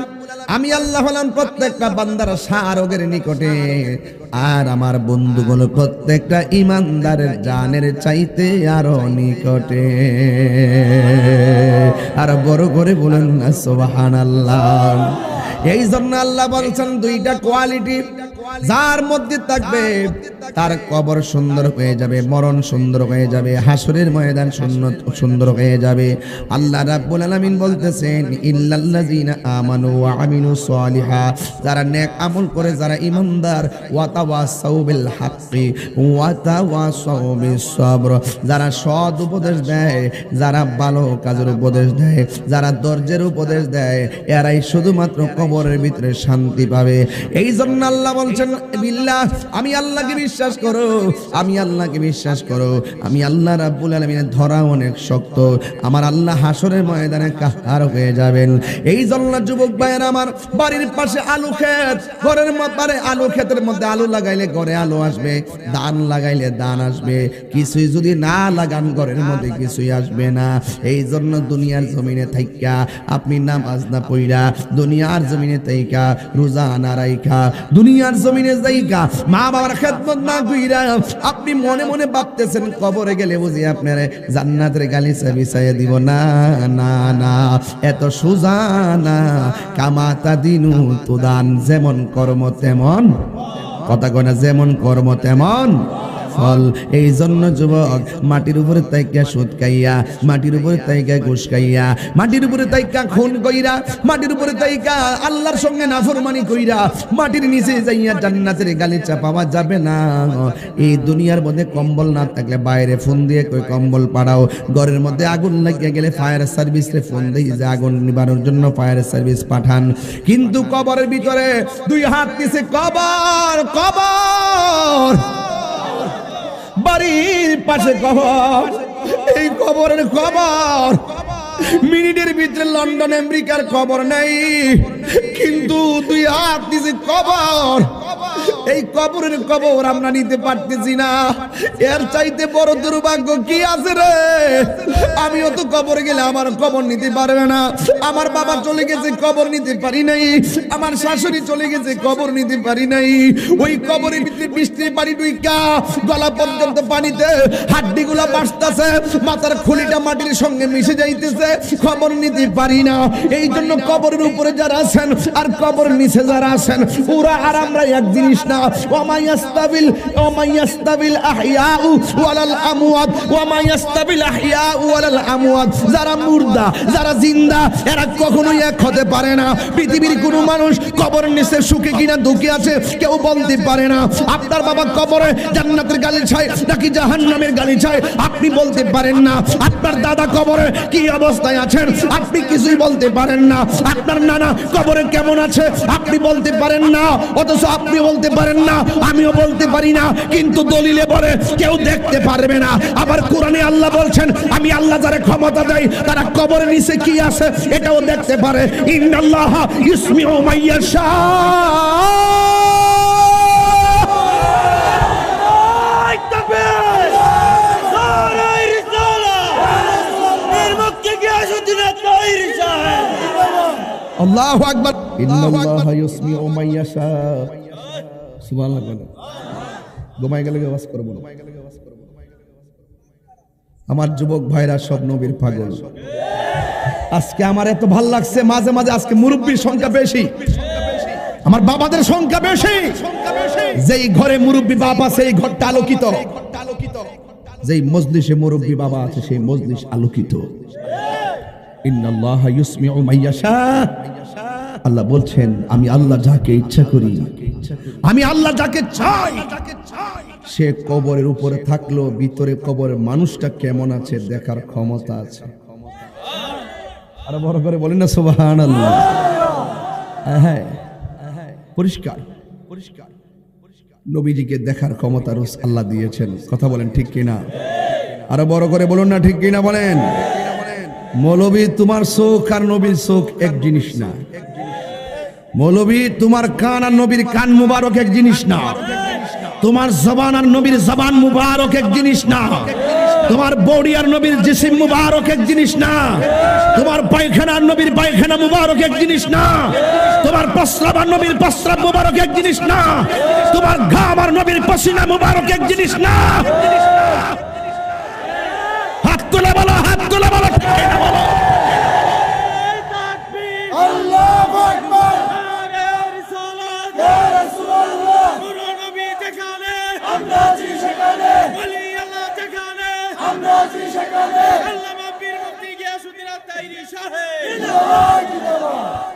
আমি আল্লাহ হলাম প্রত্যেকটা বান্দার শারগের নিকটে, আর আমার বন্ধুগুলো প্রত্যেকটা ইমানদারের জানের চাইতে আরো নিকটে। আর বড় করে বলেন না সুবহানাল্লাহ। এই জন্য আল্লাহ বলছেন 2টা কোয়ালিটি যার মধ্যে থাকবে তার কবর সুন্দর হয়ে যাবে, মরণ সুন্দর হয়ে যাবে, হাসরের ময়দান সুন্দর হয়ে যাবে। আল্লাহ রাব্বুল আলামিন বলতেছেন ইল্লাল্লাযীনা আমানু ওয়া আমিলুস সলিহাত, যারা নেক আমল করে, যারা ঈমানদার, ওয়া তাওয়াসাউ বিল হাক্কি ওয়া তাওয়াসাউ বিস সবর, যারা সৎ উপদেশ দেয়, যারা ভালো কাজের উপদেশ দেয়, যারা ধৈর্যের উপদেশ দেয়, এরাই শুধুমাত্র কবরের ভিতরে শান্তি পাবে। এই জন্য আল্লাহ বলছেন বিল্লাহ, আমি আল্লাহকে বিশ্বাস করো, আমি আল্লাহকে বিশ্বাস করো। আমি আল্লাহ রাব্বুল আলামিনের ধরা অনেক শক্ত, আমার আল্লাহ হাসরের ময়দানে কাহার হয়ে যাবেন। এই জন্য যুবক ভাইয়েরা আমার, বাড়ির পাশে আলু ক্ষেত, ঘরের মধ্যে আলু ক্ষেতের মধ্যে আলু লাগাইলে ঘরে আলু আসবে, ধান লাগাইলে ধান আসবে, কিছুই যদি না লাগান ঘরের মধ্যে কিছুই আসবে না। এই জন্য দুনিয়ার জমিনে থাইকা আপনি নামাজ না পড়া, দুনিয়ার জমিনে থাইকা রোজা না রাইখা, দুনিয়ার জমিনে যাইকা মা বাবার খেদমত না কইরা আপনি মনে মনে ভাবতেছেন কবরে গেলে বুঝি আপনার জান্নাতের গালিচা বিছাইয়া দিব। না না না, এত সোজা না। কামাতা দিনু তুদান, যেমন কর্ম তেমন, কথা কয় না, যেমন কর্ম তেমন ফল। এই জন্য যুবক, মাটির উপরে তাইকা সুদ খাইয়া, মাটির উপরে তাইকা ঘুষ খাইয়া, মাটির উপরে তাইকা খুন কইরা, মাটির উপরে তাইকা আল্লাহর সঙ্গে নাফরমানি কইরা মাটির নিচে যাইয়া জান্নাতের গালিচা পাওয়া যাবে না। এই দুনিয়ার মধ্যে কম্বল না থাকলে বাইরে ফোন দিয়ে কই কম্বল পাড়াও, ঘরের মধ্যে আগুন লাগিয়ে গেলে ফায়ার সার্ভিসে ফোন দিয়ে যে আগুন নিবানোর জন্য ফায়ার সার্ভিস পাঠান। কিন্তু কবরের ভিতরে 2 হাত নিচে কবর, কবর, বাড়ির পাশে কবর, এই কবরের খবর মিনিটের ভিতরে লন্ডন আমেরিকার খবর নাই, কিন্তু 2 হাত নিচে কবর। এই কবরের কবর আমরা নিতে পারতেছি না। এর চাইতে বড় দুর্ভাগ্য কি আছে রে? আমিও তো কবরে গেলে আমার কবর নিতে পারবে না। আমার বাবা চলে গেছে, কবর নিতে পারি নাই। আমার শাশুড়ি চলে গেছে, কবর নিতে পারি নাই। ওই কবরের ভিতরে বৃষ্টির পানি ডুইকা গলা পর্যন্ত পানিতে, হাড্ডিগুলা বাসতেছে, মাথার খুলিটা মাটির সঙ্গে মিশে যাইতেছে, কবর নিতে পারি না। এই জন্য কবরের উপরে যারা আছেন আর কবর নিচে যারা আছেন, ওরা আর আমরা এক জিনিস না। ওয়ামাইয়াস্তাবিল আহইয়াউ ওয়ালাল আমওয়াত, ওয়ামাইয়াস্তাবিল আহইয়াউ ওয়ালাল আমওয়াত। যারা মুর্দা যারা জিন্দা এরা কখনোই এক হতে পারে না। পৃথিবীর কোনো মানুষ কবরের নিচে সুখে কিনা দুঃখে আছে কেউ বলতে পারে না। আপনার বাবা কবরে জান্নাতের গালিচায় নাকি জাহান্নামের গালিচায় আপনি বলতে পারেন না। আপনার দাদা কবরে কি অবস্থায় আছেন আপনি কিছুই বলতে পারেন না। আপনার নানা কবরে কেমন আছে আপনি বলতে পারেন না। অথচ আপনি বলতে পারেন না, আমিও বলতে পারি না, কিন্তু দলিলে বলে কেউ দেখতে পারবে না। আবার কোরআনে আল্লাহ বলছেন, আমি আল্লাহ যারা ক্ষমতা দেয় তারা কবরের নিচে কি আছে এটাও দেখতে পারে। ইন্নাল্লাহা ইসমিউ মাইয়াশা। আল্লাহু আকবার। ইন্নাল্লাহা ইসমিউ মাইয়াশা। সুবহানাল্লাহ। ঘুমাই গেলে আওয়াজ করব না। আমার যুবক ভাইরা সব নবীর পাগল। আজকে আমার এত ভাল লাগছে, মাঝে মাঝে আজকে মুরব্বির সংখ্যা বেশি, আমার বাবাদের সংখ্যা বেশি। যেই ঘরে মুরব্বি বাবা আছে সেই ঘরটা আলোকিত, যেই মজলিসে মুরব্বি বাবা আছে সেই মজলিস আলোকিত। ইন্নাল্লাহা ইসমিউ মাইয়াশা। আল্লাহ বলছেন, আমি আল্লাহ যাকে ইচ্ছা করি, আমি আল্লাহ যাকে চাই, সে কবরের উপরে থাকলো ভিতরে কবরের মানুষটা কেমন আছে দেখার ক্ষমতা আছে। আরো বড় করে বলেন না সুবহানাল্লাহ। হ্যাঁ, পরিষ্কার পরিষ্কার নবীজিকে দেখার ক্ষমতা রোজ আল্লাহ দিয়েছেন। কথা বলেন ঠিক কিনা? আরো বড় করে বলুন না ঠিক কিনা বলেন। মৌলবী তোমার চোখ আর নবীর চোখ এক জিনিস না। মৌলবী তোমার কান আর নবীর কান মুবারক এক জিনিস না। তোমার জবান আর নবীর জবান মুবারক এক জিনিস না। তোমার বডি আর নবীর জিসিম মুবারক এক জিনিস না। তোমার পায়খানা আর নবীর পায়খানা মুবারক এক জিনিস না। তোমার প্রস্রাব আর নবীর প্রস্রাব মুবারক এক জিনিস না। তোমার ঘাম আর নবীর পসিনা মুবারক এক জিনিস না। হাত তুলে বলো, হাত তুলে বলো, ঠিক না বলো। আল্লাহু আকবার। ইয়া রাসূলুল্লাহ। পুরো নবী যেখানে আমরা আছি সেখানে, ওলি আল্লাহ যেখানে আমরা আছি সেখানে, আল্লামা পীর মুফতি গিয়াসউদ্দিন আত-তাইরি সাহেব জিন্দাবাদ জিন্দাবাদ।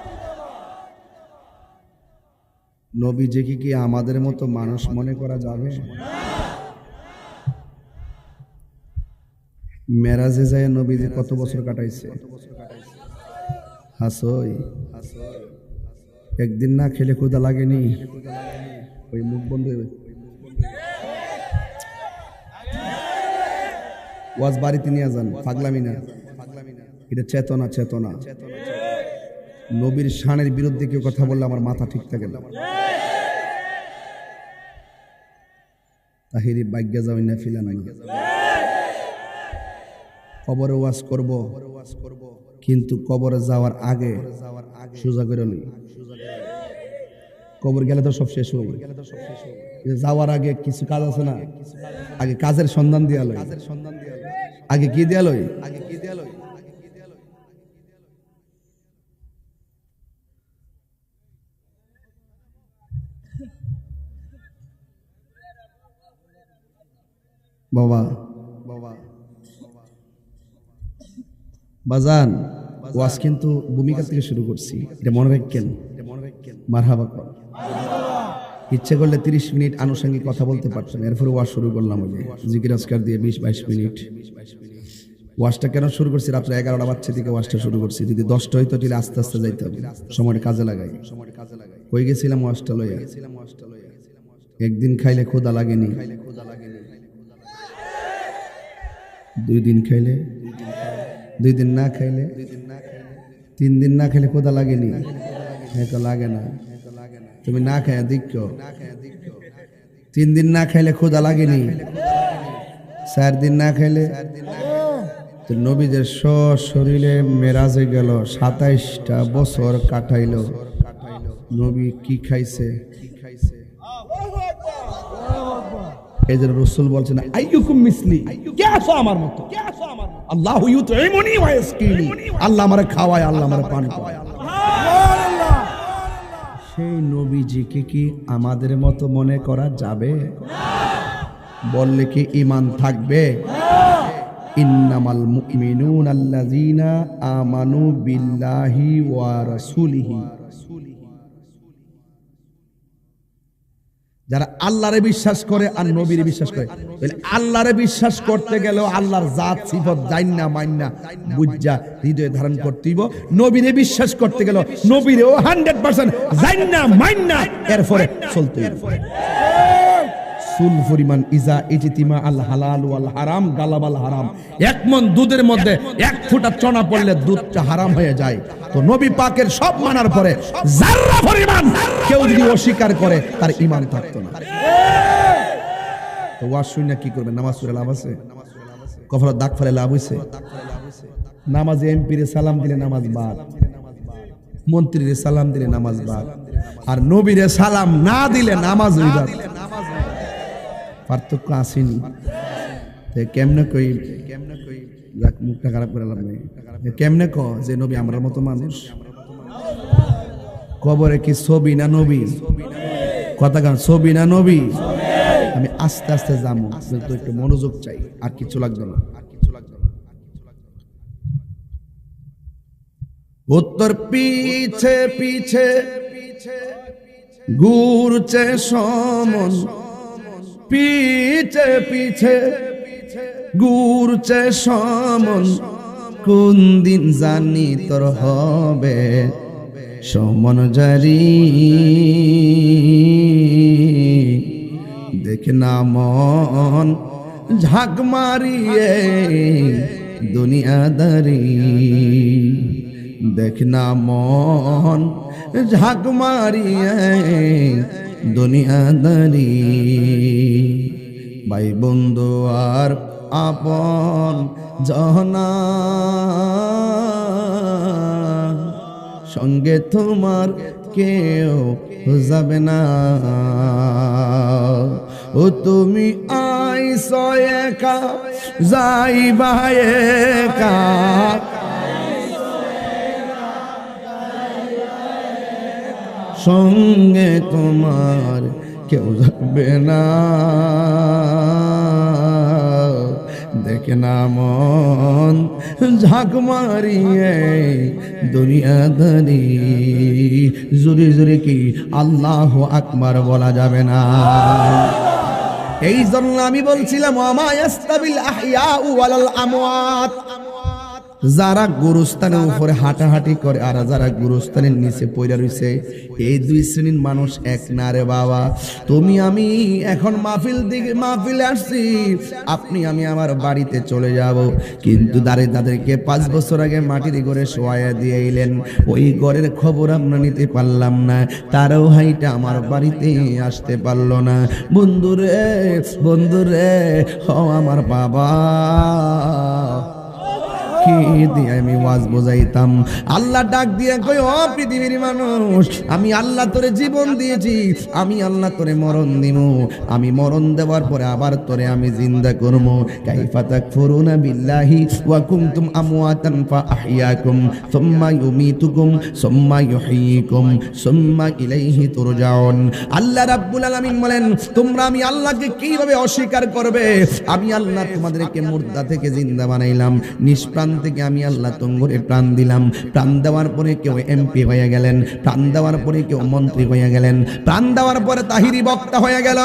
নবীজিকে কি আমাদের মতো মানুষ মনে করা যাবে? মেরাজে যায় নবীজি কত বছর কাটাইছে? হাসই একদিন না খেলে ক্ষুধা লাগেনি? ওই মুখ বন্ধ ওয়াজ বাড়িতে নিয়ে যান, পাগলামি না, এটা চেতনা। চেতনা নবীর শানের বিরুদ্ধে কেউ কথা বললে আমার মাথা ঠিক থাকে না। তাহিরি বাইজ্ঞা যাও না ফিলান না। কবরে ওয়াজ করব, কিন্তু কবরে যাওয়ার আগে সোজা করে লই। কবর গেলে তো সব শেষ হবে। যাওয়ার আগে কিছু কাজ আছে না, আগে কাজের সন্ধান দিয়া লই। আগে কি দিয়া লই? বাবা বাজান, ওয়াজ কিন্তু ভূমিকা থেকে শুরু করছি, এটা মনে রাখেন। মারহাবা কর। ইচ্ছে করলে 30 মিনিট আনুষঙ্গিক কথা বলতে পারতাম, এরপরে ওয়াজ শুরু করলাম ওই জিকির আজকার দিয়ে 20-22 মিনিট। ওয়াজটা কেন শুরু করছি? রাত্রে 11টা বাজছে থেকে ওয়াজটা শুরু করছি। যদি 10টা হইতো তাহলে আস্তে আস্তে যাইতে হবে, সময়টা কাজে লাগাই। কই গেছিলাম ওয়াজটা লইয়া? একদিন খাইলে ক্ষুধা লাগেনি, 2 দিন খাইলে, 2 দিন না খাইলে, 3 দিন না খাইলে ক্ষুধা লাগেনি? লাগে না। তুমি না খায় দেখো, 3 দিন না খাইলে ক্ষুধা লাগেনি, 4 দিন না খাইলে। তো নবীদের শরীরে মেরাজে গেল, 27টা বছর কাটাইল। নবী কি খাইছে? এই যে রাসূল বলছেন আইয়ুকুম মিসলি, কে আছো আমার মতো? আল্লাহু ইউতঈমুনি ওয়া ইয়াসকিনি, আল্লাহ আমারে খাওয়ায়, আল্লাহ আমারে পান করায়। সেই নবীজিকে কি আমাদের মতো মনে করা যাবে? বললে কি ঈমান থাকবে? ইন্নামাল মুমিনুনা আল্লাযীনা আমানু বিল্লাহি ওয়া রাসূলিহি, যারা আল্লাহরে বিশ্বাস করে আর নবীরে বিশ্বাস করে। আল্লাহরে বিশ্বাস করতে গেলেও আল্লাহর জাত সিফত জাইন্না মাইন্না বুঝা হৃদয়ে ধারণ করতেইব। নবীরে বিশ্বাস করতে গেল নবীরেও 100% জাইন্না মাইন্না এরপরে চলতে হবে। সুল পরিমাণ ইজা ইজতিমা আল হালাল ওয়াল হারাম গালাবাল হারাম। 1 মণ দুধের মধ্যে 1 ফোঁটা চনা পড়লে দুধটা হারাম হয়ে যায়। তো নবী পাকের সব মানার পরে যারা পরিমাণ কেউ যদি অস্বীকার করে তার ঈমান থাকতো না। তো ওয়াজ শুনে কি করবে? নামাজ পড়ে লাভ আছে? কফরা দাগ ফেলে লাভ হইছে? নামাজে এমপিরে সালাম দিলে নামাজ বাদ, মন্ত্রীরে সালাম দিলে নামাজ বাদ, আর নবীরে সালাম না দিলে নামাজ বাদ। পার্থক্য আসেনি? কেমনে কই মুখটা খারাপ করে লাভ নেই। কেমনে ক যে নবী আমার মতো মানুষ? কবরে কি ছবি না নবী? কথা গান ছবি না নবী? আমি আস্তে আস্তে যাবো, কিন্তু একটু মনোযোগ চাই, আর কিছু লাগবে না। উত্তর পিছে পিছে ঘুরছে সমন, পিছে পিছে ঘুরছে সমন, কোন দিন জানি তোর হবে সমন জারি। দেখ না মন ঝাঁক মারিয়ে দুনিয়াদারি, দেখ না মন ঝাঁক মারিয়ে দুনিয়াদারি। ভাই বন্ধু আর আপন জনা, সঙ্গে তোমার কেউ যাবে না। ও তুমি আইছো একা যাইবা একা, সঙ্গে তোমার কেউ যাবে না। দেখে না মন ঝাঁক মারিয়ে দুনিয়াদারি। জোরে জোরে কি আল্লাহু আকবার বলা যাবে না? এই জন্য আমি বলছিলাম ওয়ামা ইয়াস্তাবিল আহইয়াউ ওয়ালাল আমওয়াত, যারা গুরুস্থানের উপরে হাঁটাহাঁটি করে আর যারা গুরুস্থানের নিচে পড়ে রয়েছে, এই 2 শ্রেণীর মানুষ এক না রে বাবা। তুমি আমি এখন মাহফিলে আসছি, আপনি আমি আমার বাড়িতে চলে যাব, কিন্তু তাদেরকে 5 বছর আগে মাটির ঘরে শোয়া দিয়ে এলেন, ওই ঘরের খবর আমরা নিতে পারলাম না, তারাও হাইটা আমার বাড়িতে আসতে পারলো না। বন্ধুরে বন্ধুরে ও আমার বাবা, আমি ওয়াজ বোঝাইতাম। আল্লাহ ডাক দিয়ে কই, ও পৃথিবীর মানুষ, আমি আল্লাহ তোরে জীবন দিয়েছি, আমি আল্লাহ তোরে মরণ দিব, আমি মরণ দেওয়ার পরে আবার তোরে আমি জিন্দা করব। কাইফা তাকফুরুনা বিল্লাহি ওয়া কুনতুম আমওয়াতান ফাআহইয়াকুম সুম্মা ইউমীতুকুম সুম্মা ইউহয়িকুম সুম্মা ইলাইহি তুরজাউন। আল্লাহ রাব্বুল আলামিন বলেন, তোমরা আমি আল্লাহকে কিভাবে অস্বীকার করবে? আমি আল্লাহ তোমাদেরকে মুর্দা থেকে জিন্দা বানাইলাম, নিষ্প্রাণ থেকে আমি আল্লাহ তোমারে প্রাণ দিলাম। প্রাণ দেওয়ার পরে কেউ এমপি হয়ে গেলেন, প্রাণ দেওয়ার পরে কেউ মন্ত্রী হয়ে গেলেন, প্রাণ দেওয়ার পরে তাহিরি বক্তা হয়ে গেল,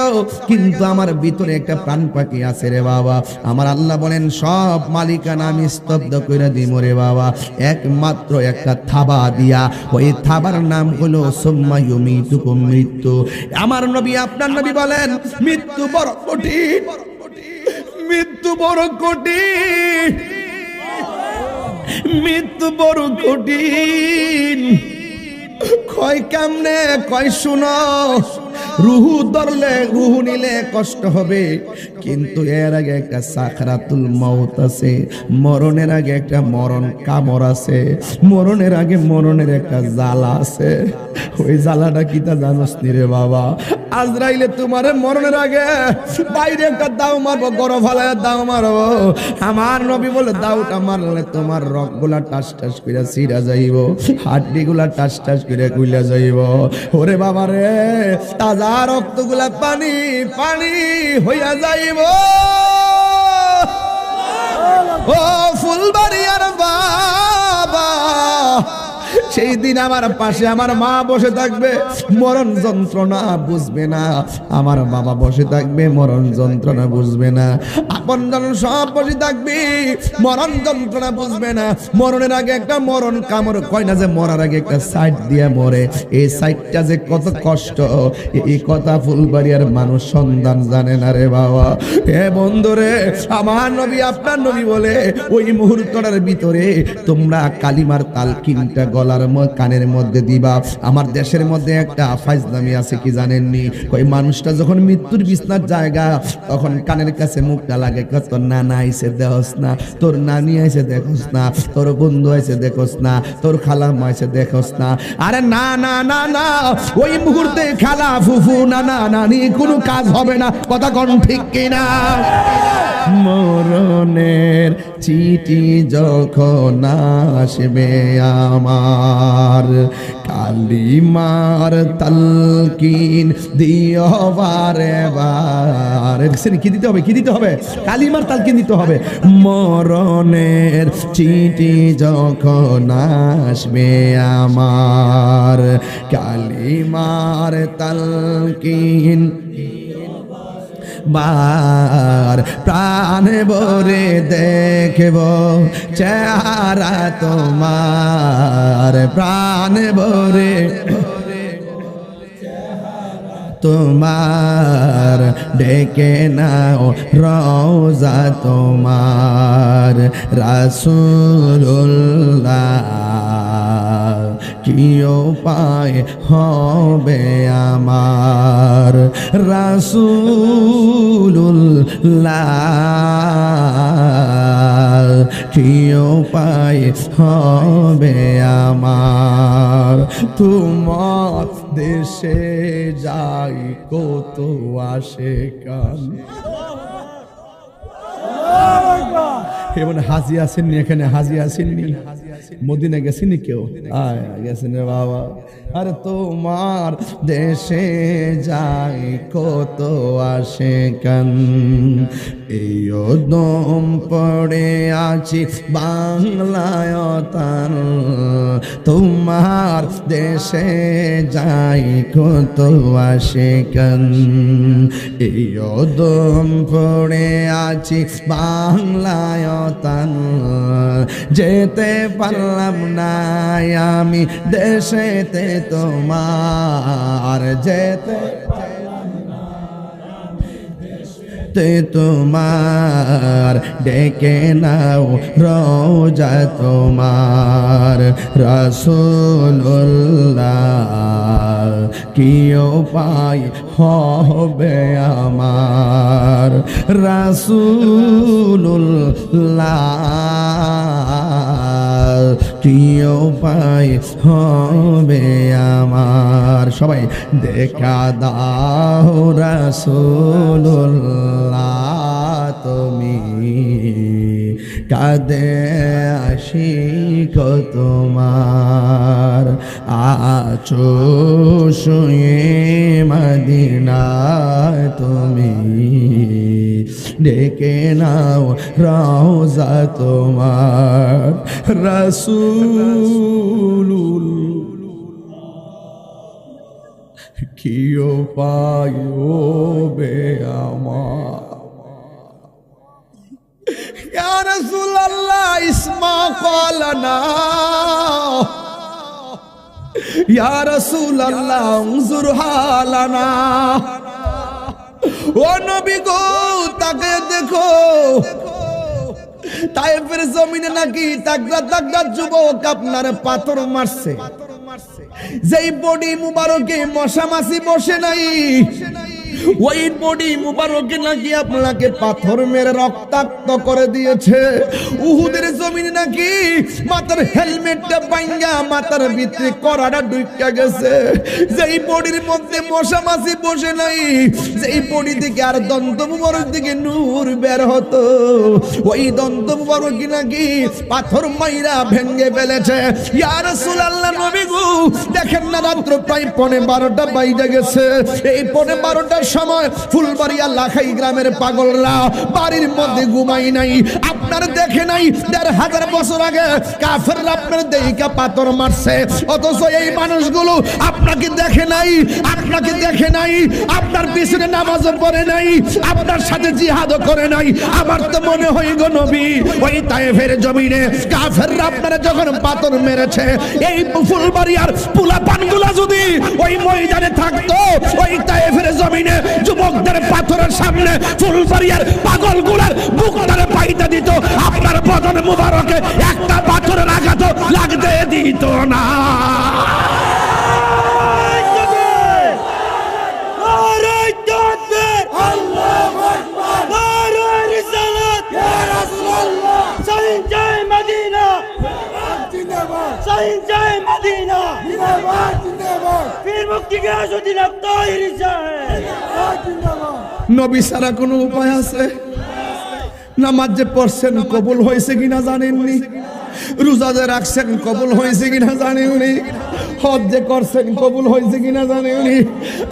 কিন্তু আমার ভিতরে একটা প্রাণ পাখি আছে রে বাবা। আমার আল্লাহ বলেন, সব মালিকানা আমি স্তব্ধ করে দিব রে বাবা, একমাত্র একটা থাবা দিয়া। ওই থাবার নাম হলো সুম্মা ইউমীতুকুম, মৃত্যু। আমার নবী আপনার নবী বলেন, মৃত্যু বড় কঠিন, মৃত্যু বড় কঠিন, মৃত্যু বড় কঠিন। কয় কেমনে? কয় শুনো, রুহু ধরলে রুহু নিলে কষ্ট হবে, কিন্তু এর আগে একটা সাকরাতুল মাউত আছে, মরণের আগে একটা মরণ কামড় আছে, মরণের আগে মরণের একটা জ্বালা আছে। ওই জ্বালাটা কি তা জানোস নি রে বাবা? আজরাইলে তোমারে মরণের আগে বাইরে একটা দাও মারবো, গরম ফালায় দাও মারবো। আমার নবী বলে দাওটা মারলে তোমার রগগুলা টাস টাস করে ছিঁড়া যাইব, হাড্ডিগুলা টাস টাস করে কুইলা যাইব। ওরে বাবা রে, তাজা রক্তগুলা পানি পানি হইয়া যাইব। ও ফুলবাড়িয়ার বাবা, সেই দিন আমার পাশে আমার মা বসে থাকবে, মরণ যন্ত্রণা বুঝবে না। আমার বাবা বসে থাকবে, মরণ যন্ত্রণা বুঝবে না। আপনজন সব বসে থাকবে, মরণ যন্ত্রণা বুঝবে না। মরণের আগে একটা মরণ কামড়, কয় না যে মরার আগে একটা সাইড দিয়ে মরে, এই সাইডটা যে কত কষ্ট, এই কথা ফুলবাড়িয়ার মানুষ সন্ধান জানে না রে বাবা। হে বন্ধুরে, আমার নবী আপনার নবী বলে ওই মুহূর্তটার ভিতরে তোমরা কালিমার তালকিনটা গলার কানের মধ্যে দিবা। আমার দেশের মধ্যে একটা ফাইজলামি আছে, কি জানেননি? ওই মানুষটা যখন মৃত্যুর বিছনার জায়গা, তখন কানের কাছে মুখটা লাগে, তোর নানা আইছে দেখোস না, তোর নানি আইছে দেখোস না, তোর বন্ধু আইছে দেখোস না, তোর খালাম্মা আইছে দেখোস না। আরে না না না না, ওই মুহূর্তে খালা ফুফু নানা নানি কোনো কাজ হবে না। কথা কোন ঠিক কিনা? মরণের চিঠি যখন আসবে আমার, কালিমার তালকিন দিও বারে বারে। কি দিতে হবে? কি দিতে হবে? কালিমার তালকিন দিতে হবে। মরণের চিঠি যখন আসবে আমার, কালিমার তালকিন বার প্রাণ ভরে দেখব চেহারা তোমার, প্রাণ ভরে তোমার, ডেকে নাও রওজা তোমার রাসূলুল্লাহ। কি উপায় হবে আমার রাসূলুল্লাহ, কি উপায় হবে আমার? তোমার দেশে যাই কত আসে কান। এখানে হাজি আসেননি, এখানে হাজি আসেননি, মদিনা গেছেনি কেউ? গেছেন রে বাবা। আরে তোমার দেশে যাই কত আসে কান, এই দম পড়ে আছি বাংলায় তান, তোমার দেশে যাই কত আসে কান, এই দম পড়ে আছি বাংলায় তান, যেতে পারলাম না আমি দেশেতে তোমার, যেতে তোমার, ডেকে নাও রওজা তোমার রাসূলুল্লাহ, কি উপায় হবে আমার রাসূলুল্লাহ, কি উপায় হবে আমার? সবাই দেখা দাও রাসূলুল্লাহ, তুমি কাঁদে আশিক তোমার, আছো শুয়ে মদিনা তুমি, ডেকে নাও রওজা তোমার রাসূলুল্লাহ, কি উপায় হবে আমার? ইয়া রাসূলুল্লাহ ইসমা ক্বালানা, ইয়া রাসূলুল্লাহ উনজুর হালানা। ও নবী গো, তাকে দেখো, তায়েফের জমিনে নাকি তাগড়া তাগড়া যুবক আপনার পাথর মারছে। যেই বডি মুবারকে মশা মাছি বসে নাই, ওই বডি মুবারকে নাকি আপনাকে পাথর মেরে রক্তাক্ত করে দিয়েছে। উহুদের জমিনে নাকি মাথার হেলমেটটা ভাঙা মাথার ভিতরে কড়াটা ঢুকে গেছে। যেই বডির মধ্যে মশা মাছি বসে নাই, যেই বডি থেকে আর দন্ত মুবারক দিকে নূর বের হতো, ওই দন্ত মুবারক নাকি পাথর মাইরা ভেঙে ফেলেছে। ইয়া রাসূলুল্লাহ, নবী গো দেখেন না, রাত্র প্রায় 12:30 বাইজে গেছে। এই 12:30টার সময় ফুলবাড়িয়া লাখাই গ্রামের পাগলরা বাড়ির মধ্যে ঘুমাই নাই। আপনার দেখে নাই 1500 বছর আগে কাফেররা আপনার দেহিকা পাথর মারছে, অথচ এই মানুষগুলো আপনাকে দেখে নাই, আপনাকে দেখে নাই, আপনার পিছনে নামাজও পড়ে নাই, আপনার সাথে জিহাদও করে নাই। আমার তো মনে হয় গো নবী, ওই তায়েফের জমিনে কাফেররা আপনারা যখন পাথর মেরেছে, এই ফুলবাড়িয়ার পোলাপানগুলা যদি ওই ময়দানে থাকতো, ওই তায়েফের জমিনে যুবকদের পাথরের সামনে ফুলবাড়িয়ার পাগলগুলার বুকটারে পাইতে দিত, আপনার বদন মুবারকে একটা পাথরের আঘাত লাগতে দিত না। নবী ছাড়া কোনো উপায় আছে? নামাজ যে পড়ছেন কবুল হয়েছে কিনা জানেননি, রোজা যে রাখছেন কবুল হয়েছে কিনা জানেননি, হজ যে করছেন কবুল হয়েছে কিনা জানেননি।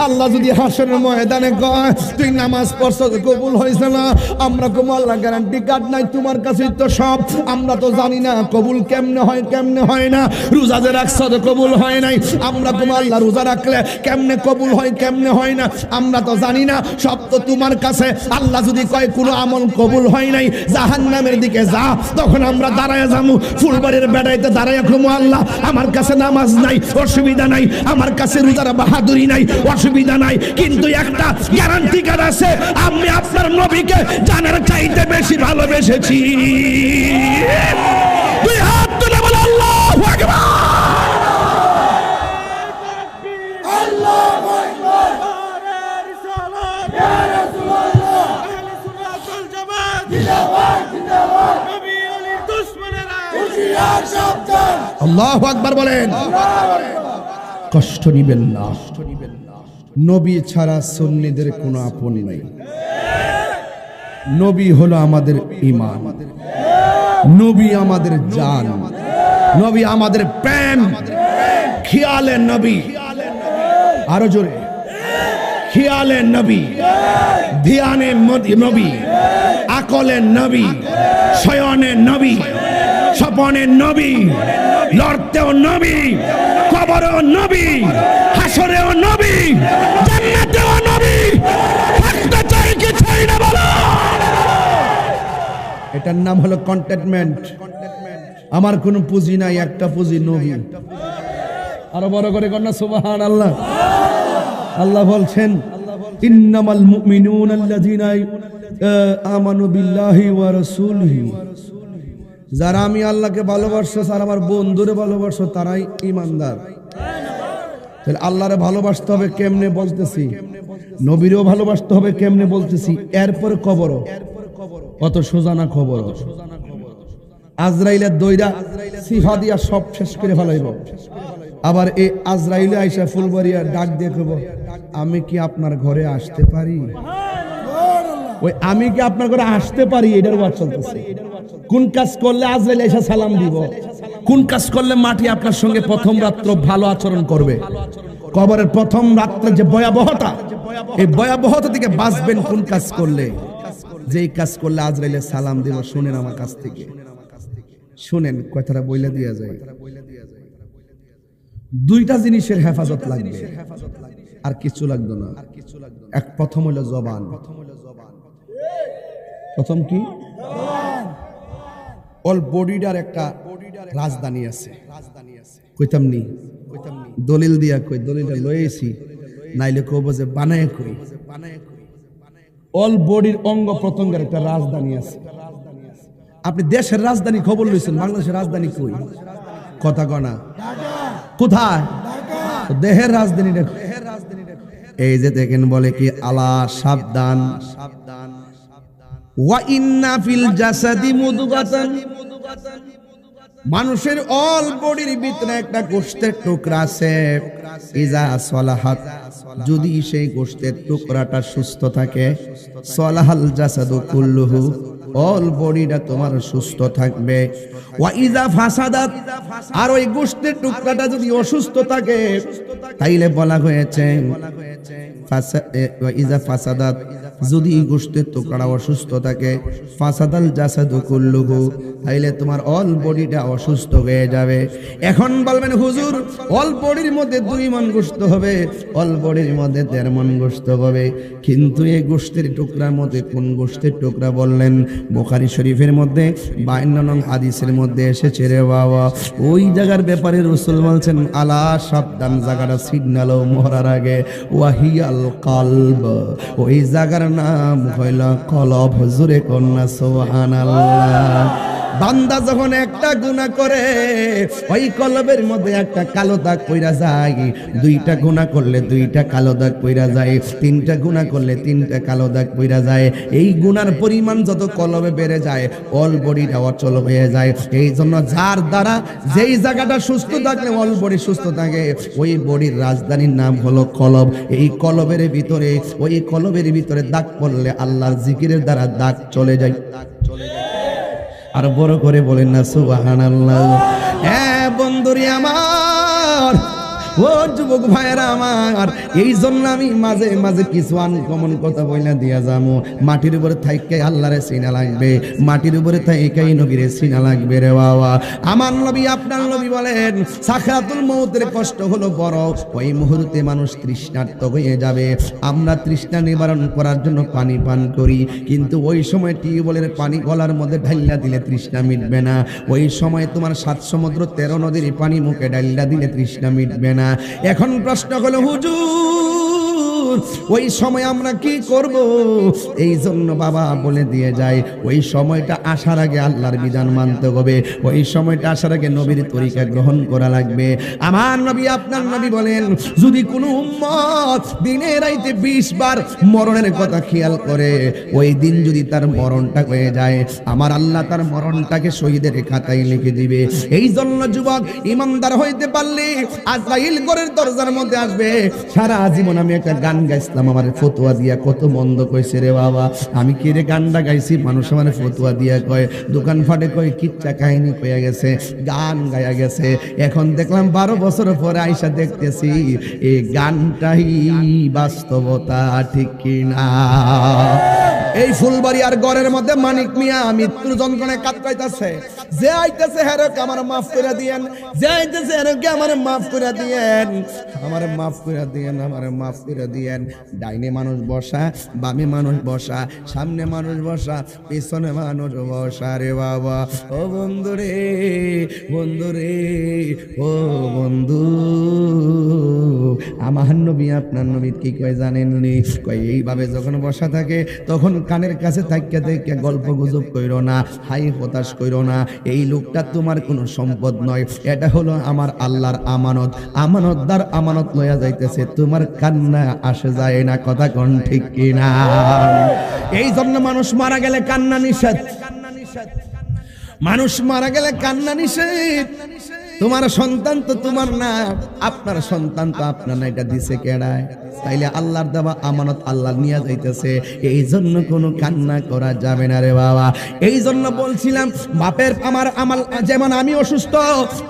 আল্লাহ যদি হাসরের ময়দানে কয় তুই নামাজ পড়ছস কবুল হয়েছে না, আমরা কোনো আল্লাহ গ্যারান্টি কার্ড নাই, তোমার কাছে তো সব। আমরা তো জানি না কবুল কেমনে হয় কেমনে হয় না। রোজা যে রাখছস কবুল হয় নাই, আমরা কোনো আল্লাহ রোজা রাখলে কেমনে কবুল হয় কেমনে হয় না আমরা তো জানি না, সব তো তোমার কাছে। আল্লাহ যদি কয় কোনো আমল কবুল হয় নাই, জাহান্নামের দিকে যা, তখন আমরা দাঁড়ায় যাবো ফুলবাড়ির বেড়াইতে দাঁড়ায় কমু আল্লাহ আমার কাছে নামাজ নাই, অসুবিধা নাই, আমার কাছে রোজার বাহাদুরি নাই, অসুবিধা নাই, কিন্তু একটা গ্যারান্টি কার্ড আছে, আমি আপনার নবীকে জানার চাইতে বেশি ভালোবেসেছি। দুই হাত তুলে বলে আল্লাহু আকবার। আল্লাহু আকবার বলেন। কষ্ট নিবেন না, নবী ছাড়া সুন্নিদের কোনো আপন নেই। নবী হলো আমাদের ঈমান, নবী আমাদের জান, নবী আমাদের প্রেম। খেয়ালে নবী, আরো জোরে, খেয়ালে নবী, ধ্যানে নবী, আকলে নবী, শয়নে নবী, স্বপনে নবী, লড়তেও নবী, কবরেও নবী, হাসরেও নবী, জান্নাতেও নবী। থাকতে চাই কি চাই না বলো? এটার নাম হলো কন্টেন্টমেন্ট। আমার কোনো পুঁজি নাই, একটা পুঁজি নবী। আরো বড় করে কন্যা সুবহানাল্লাহ। আল্লাহ বলছেন ইন্নামাল মুমিনুনা আল্লাযীনা আমানু বিল্লাহি ওয়া রাসূলিহি, যারা আমি আল্লাহকে ভালোবাসছো আর আমার বন্ধুরে ভালোবাসো তারাই ঈমানদার। তাহলে আল্লাহরে ভালোবাসতে হবে কেমনে বলতেছি, নবীরও ভালোবাসতে হবে কেমনে বলতেছি, এরপর কবর কত সোজা না খবর। আজরাইলের দইরা সিফা দিয়া সব শেষ করে ফেলাইব, আবার এই আজরাইলে আইসা ফুলবাড়িয়া ডাক দিয়ে কইব আমি কি আপনার ঘরে আসতে পারি? ওই আমি কি আপনার ঘরে আসতে পারি এটার ওয়াজ চলতেছে। কোন কাজ করলে আজরাইল এসে সালাম দিব, কোন কাজ করলে মাটি আপনার সঙ্গে প্রথম রাত্র ভালো আচরণ করবে। কবরের প্রথম রাত্রে যে ভয়াবহতা, এই ভয়াবহতা থেকে বাঁচবেন কোন কাজ করলে, যেই কাজ করলে আজরাইলে সালাম দিব। শুনেন আমার কাছ থেকে, শুনেন কথাটা বইলা দিয়া যায়। দুইটা জিনিসের হেফাজত লাগবে, আর কিছু লাগবে না। এক প্রথম হলো জবান। প্রথম কি? অল বডিটার একটা রাজধানী আছে, কইতাম নি, দলিল দিয়া কই, দলিলটা লয়েছি, নাইলে কব যে বানায় কই। অল বডির অঙ্গ প্রত্যঙ্গের একটা রাজধানী আছে। আপনি দেশের রাজধানী খবর লইছেন, বাংলাদেশের রাজধানী কই? কথা কনা কোথায়? দেহের রাজধানী দেখো। এই যে দেখেন বলে কি আলা সাবধান, ওয়া ইন্না ফিল জাসাদি মুদগাতান, মানুষের অল বডির ভিতরে একটা গোশতের টুকরা আছে, ইজা সলাহাত, যদি সেই গোশতের টুকরাটা সুস্থ থাকে, সলাহাল জাসাদু কুল্লুহু, অল বডিটা তোমার সুস্থ থাকবে। ওয়া ইজা ফাসাদাত, আর ওই গোশতের টুকরাটা যদি অসুস্থ থাকে, তাইলে বলা হয়েছে ওয়া ইজা ফাসাদাত, যদি গোশতের টুকরা অসুস্থ থাকে, ফাসাদাল জাসাদু কুল্লুহু, তাইলে তোমার অল বডিটা অসুস্থ হয়ে যাবে। এখন বলবেন হুজুর অল বডির মধ্যে 2 মণ গোশত হবে, অল বডির মধ্যে 1.5 মণ গোশত হবে, কিন্তু এই গোশতের টুকরার মধ্যে কোন গোশতের টুকরা বললেন? বুখারী শরীফের মধ্যে 52 নং হাদিসের মধ্যে এসেছে রে বাবা। ওই জায়গার ব্যাপারে রাসূল বলছেন আলা সাবধান, জায়গাটা সিগন্যাল মরার আগে, ওয়াহিয়াল কলব, ওই জায়গার নাম হইল কলব। হুজুরে কন্যা সুবহানাল্লাহ। বান্দা যখন একটা গুনাহ করে, ওই কলবের মধ্যে একটা কালো দাগ পইরা যায়, 2টা গুনাহ করলে 2টা কালো দাগ পইরা যায়, 3টা গুনাহ করলে 3টা কালো দাগ পইরা যায়। এই গুনার পরিমাণ যত কলবে বেড়ে যায়, অল বডিটা অচল হয়ে যায়। এই জন্য যার দ্বারা যেই জায়গাটা সুস্থ থাকলে অল বডি সুস্থ থাকে, ওই বডির রাজধানীর নাম হলো কলব। এই কলবের ভিতরে, ওই কলবের ভিতরে দাগ পড়লে আল্লাহর জিকিরের দ্বারা দাগ চলে যায়। আর বড় করে বলেন না সুবহানাল্লাহ। হ্যাঁ বন্ধুরি আমার, ও যুবক ভাইরা আমার, এই জন্য আমি মাঝে মাঝে কিছু আনকমন কথা বইলা দিয়া যাবো। মাটির উপরে থাইকে আল্লাহরে চিনা লাগবে, মাটির উপরে থাইকেই নবীরে চিনা লাগবে রে বাবা। আমার নবী আপনার নবী বলেন সাকরাতুল মউতের কষ্ট হলো বড়, ওই মুহূর্তে মানুষ তৃষ্ণার্ত হয়ে যাবে। আমরা তৃষ্ণা নিবারণ করার জন্য পানি পান করি, কিন্তু ওই সময় টিউবওয়েলের পানি গলার মধ্যে ঢাইলা দিলে তৃষ্ণা মিটবে না। ওই সময় তোমার 7 সমুদ্র 13 নদীর পানি মুখে ঢাইলা দিলে তৃষ্ণা মিটবে না। এখন প্রশ্ন হলো হুজুর ওই সময় আমরা কি করব? এই জন্য বাবা বলে দিয়ে যায়, ওই সময়টা আসার আগে আল্লাহর বিধান মানতে হবে, ওই সময়টা আসার আগে নবীর তরিকা গ্রহণ করা লাগবে। আমার নবী আপনার নবী বলেন, যদি কোনো উম্মত দিনে রাইতে 20 বার মরণের কথা খেয়াল করে, ওই দিন যদি তার মরণটা হয়ে যায়, আমার আল্লাহ তার মরণটাকে শহীদের খাতায় লিখে দিবে। এই জন্য যুবক ইমানদার হইতে পারলে আজরাইল ঘরের দরজার মধ্যে আসবে। সারা জীবন আমি একটা গান গাইছিলাম, আমার ফতোয়া দিয়া কত মন্দ কইছে রে বাবা। আমি কি রে গানটা গাইছি, মানুষ আমার ফতোয়া দিয়া কয়, দোকান ফাটে কয়, কিচ্ছা কাহিনী কইয়া গেছে, গান গায়া গেছে। এখন দেখলাম 12 বছর পরে আইসা দেখতেছি এই গানটাই বাস্তবতা, ঠিক কিনা? এই ফুলবাড়িয়ার ঘরের মধ্যে মানিক মিয়া মৃত্যুর যন্ত্রণায় কাতরাইতেছে। যে আইতেছে হেরকে আমার মাফ করে দিয়েন, যে আইতেছে হেরকে আমার মাফ করে দিয়েন, আমার মাফ করে দিয়েন, আমার মাফ করে দিয়েন। ডাইনে মানুষ বসা, বামে মানুষ বসা, সামনে মানুষ বসা, পিছনে মানুষ বসা রে বাবা। ও বন্ধু রে, বন্ধু রে, ও বন্ধু, আমার নবী আপনার নবী কি কয় জানেননি? কয় এইভাবে যখন বসা থাকে তখন কানের কাছে থাকিয়া থাকিয়া গল্প গুজব কইরো না, হাই হতাশ কইরো না। এই লোকটা তোমার কোনো সম্পদ নয়, এটা হলো আমার আল্লাহর আমানত। আমানতদার আমানত লইয়া যাইতেছে, তোমার কান্না আসে যায় না। কথা কোন ঠিক কিনা? এই জন্য মানুষ মারা গেলে কান্না নিষেধ, মানুষ মারা গেলে কান্না নিষেধ। তোমার সন্তান তো তোমার না, আপনার সন্তান তো আপনার না, এটা দিছে কেডায়? তাইলে আল্লাহর দেওয়া আমানত আল্লাহ নিয়ে যাইতেছে, এই জন্য কোনো কান্না করা যাবে না রে বাবা। এই জন্য বলছিলাম বাপের আমার আমাল, যেমন আমি অসুস্থ,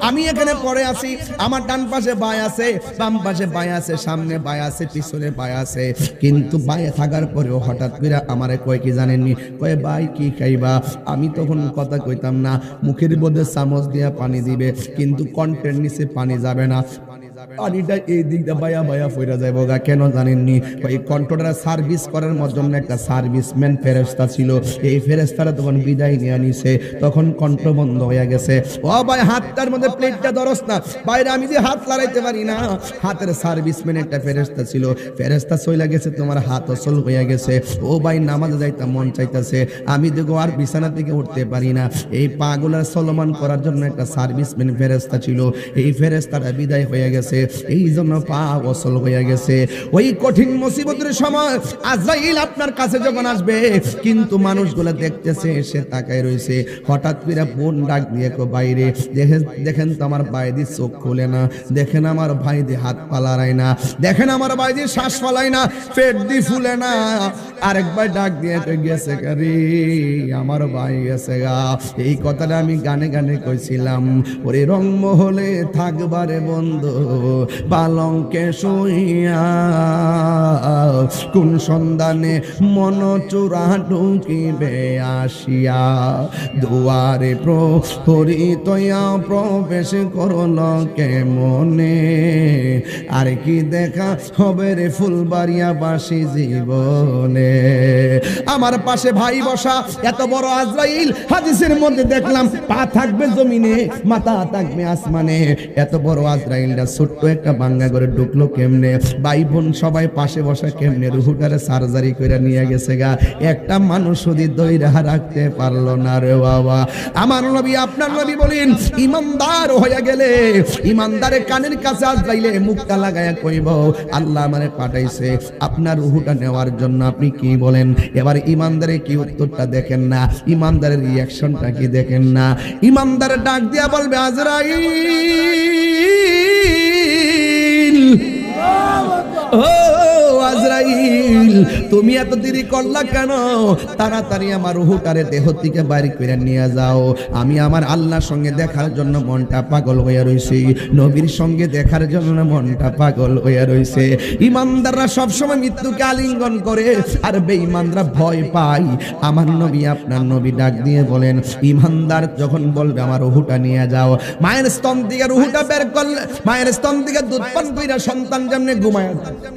আমি এখানে পড়ে আছি, আমার ডান পাশে ভাই আছে, বাম পাশে ভাই আছে, সামনে ভাই আছে, পিছনে ভাই আছে, কিন্তু ভাই থাকার পরেও হঠাৎ করে আমারে কয় কি জানেননি? কয় ভাই কি খাইবা? আমি তখন কথা কইতাম না, মুখের মধ্যে চামচ দিয়া পানি দিবে, কিন্তু কণ্ঠের নিচে পানি যাবে না। পানিটা এই দিকটা বায়া বায়া ফইরা যাইবো গা। কেন জানেননি? ওই কন্ট্রোলার সার্ভিস করার জন্য একটা সার্ভিসম্যান ফেরেশতা ছিল। এই ফেরেশতারা তখন বিদায় নিয়ে নিছে, তখন কণ্ঠ বন্ধ হয়ে গেছে। ও ভাই, হাতটার মধ্যে প্লেটটা ধরস না। বাইরে আমি যে হাত লড়াইতে পারি না। হাতের সার্ভিসম্যান একটা ফেরেশতা ছিল, ফেরেশতা চলে গেছে, তোমার হাত অচল হয়ে গেছে। ও ভাই, নামাজে যাইতে মন চাইতেছে, আমি দেখো আর বিছানা থেকে উঠতে পারি না। এই পাগুলা চলমান করার জন্য একটা সার্ভিসম্যান ফেরেশতা ছিল, এই ফেরেশতাটা বিদায় হয়ে গেছে, এই জন্য পা অচল হয়ে গেছে। ওই কঠিন মুসিবতের সময় আজরাইল আপনার কাছে যখন আসবে, কিন্তু মানুষগুলো দেখতেছে, সে তাকায় রয়েছে। হঠাৎ করে বোন ডাক দিয়ে কো, বাইরে দেখেন তো আমার ভাইদি চোখ খুলে না, দেখেন আমার ভাইদি হাত পালায় না, দেখেন আমার ভাইদি শ্বাস ফালায় না, পেট দি ফুলে না। আরেকবার ডাক দিয়ে গেছে রে, আমার ভাই গেছে গা। এই কথাটা আমি গানে গানে কইছিলাম, ওরে রংমহলে থাকবারে বন্ধু পালঙ্কে শুইয়া, কোন সন্ধানে মন চূড়া ঢুকিবে আসিয়া, দুয়ারে প্রহরী তয়া প্রবেশ করল কেমনে, আর কি দেখা হবে রে ফুলবাড়িয়াবাসী জীবনে। আমার পাশে ভাই বসা, এত বড় আজরাইল হাদিসের মধ্যে দেখলাম পা থাকবে জমিনে, মাথা থাকবে আসমানে। এত বড় আজরাইলটা ছোট্ট একটা বাঙ্গা করে ঢুকলো কেমনে? ভাই বোন সবাই পাশে বসা কেমনে? রুহুটারে সার্জারি করে নিয়ে গেছে গা। একটা মানুষ যদি দইরা রাখতে পারলো না রে বাবা। আমার নবী, আপনার নবী বলেন, ইমানদার হয়ে গেলে, ইমানদারের কানের কাছে আজরাইলে মুখটা লাগায়া কইব, আল্লাহ আমারে পাঠাইছে আপনার রুহুটা নেওয়ার জন্য। আপনি কি বলেন? এবার ইমানদারের কি উত্তরটা দেখেন না, ইমানদারের রিঅ্যাকশনটা কি দেখেন না। ইমানদার ডাক দিয়া বলবে, আজরাইল, ও আজরাইল, তুমি এত দেরি করলা কেন? তাড়াতাড়ি আমার রূহটারে দেহ থেকে বাইরে করে নিয়ে যাও। আমি আমার আল্লাহর সঙ্গে দেখার জন্য মনটা পাগল হয়ে রইছি, নবীর সঙ্গে দেখার জন্য মনটা পাগল হয়ে রইছে। ইমানদাররা সবসময় মৃত্যুকে আলিঙ্গন করে, আর বেঈমানরা ভয় পায়। আমার নবী, আপনার নবী ডাক দিয়ে বলেন, ইমানদার যখন বলবে আমার রূহটা নিয়ে যাও, মায়ের স্তন থেকে রূহটা বের করলে, মায়ের স্তন থেকে দুধ পান কইরা সন্তান যেমনি ঘুমায়।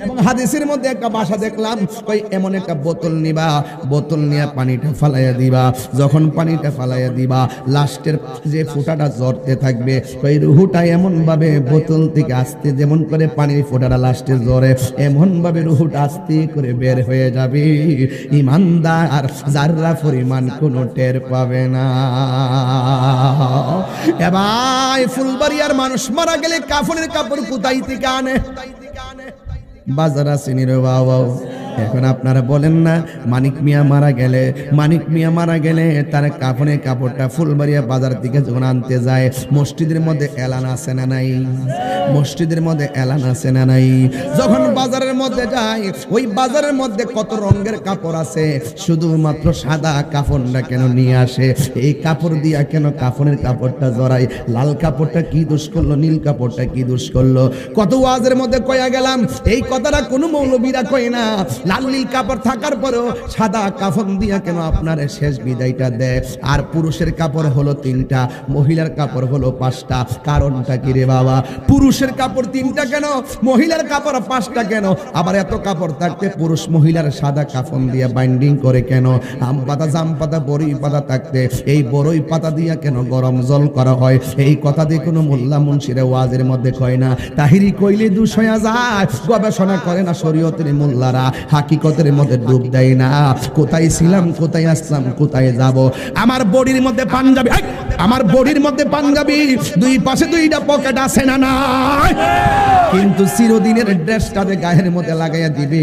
এবং হাদিসের মধ্যে একটা ভাষা দেখলাম, কই এমন একটা বোতল নিবা, বোতল নিয়ে পানিটা ফালাইয়া দিবা। যখন পানিটা ফালাইয়া দিবা, লাস্টের যে ফোঁটাটা ঝরতে থাকবে, ওই রুহুটা এমন ভাবে বোতল থেকে আস্তে, যেমন করে পানির ফোঁটাটা লাস্টে ঝরে, এমন ভাবে রুহুটা আস্তে করে বের হয়ে যাবে। ইমানদার যাররা পরিমাণ কোনো টের পাবে না। এবার ফুলবাড়িয়ার মানুষ মারা গেলে কাফনের কাপড় কোথায় থেকে আনে? বাজার আসেনি রে বাবা। এখন আপনারা বলেন না, মানিক মিয়া মারা গেলে, মানিক মিয়া মারা গেলে তার কাফনের কাপড়টা ফুলবাড়িয়া বাজার থেকে যখন আনতে যায়, মসজিদের মধ্যে এলান আছে না নাই? মসজিদের মধ্যে এলান আছে না নাই? যখন বাজারের মধ্যে যায়, ওই বাজারের মধ্যে কত রঙের কাপড় আছে, শুধুমাত্র সাদা কাফনটা কেন নিয়ে আসে? এই কাপড় দিয়া কেন কাফনের কাপড়টা জড়াই? লাল কাপড়টা কি দোষ করলো, নীল কাপড়টা কি দোষ করলো? কত ওয়াজের মধ্যে কয়া গেলাম, এই কথাটা কোনো মৌলবীরা কয় না। লাল নীল কাপড় থাকার পরেও সাদা কাফন দিয়া কেন আপনার শেষ বিদায়টা দেয়? আর পুরুষের কাপড় হলো 3টা, মহিলার কাপড় হলো 5টা। কারণটা কি রে বাবা? পুরুষের কাপড় 3টা কেন, মহিলার কাপড় 5টা কেন? আবার এত কাপড় থাকতে পুরুষ মহিলার সাদা কাফন দিয়া বাইন্ডিং করে কেন? আম পাতা, জাম পাতা, বড়ই পাতা থাকতে এই বড়ই পাতা দিয়া কেন গরম জল করা হয়? এই কথা দিয়ে কোনো মোল্লা মুন্সিরা ওয়াজের মধ্যে কয় না। তাহিরি কইলে দুষ হয়ে যায়, গবেষণা করে না শরীয়তের মোল্লারা, হাকিকতের মধ্যে ডুব দেয় না। কোথায় ছিলাম, কোথায় আসলাম, কোথায় যাব? আমার বডির মধ্যে পাঞ্জাবি, আমার বডির মধ্যে পাঞ্জাবি, দুই পাশে 2টা পকেট আছে না নাই? কিন্তু চিরদিনের ড্রেসটাতে গায়ের মধ্যে লাগাইয়া দিবে,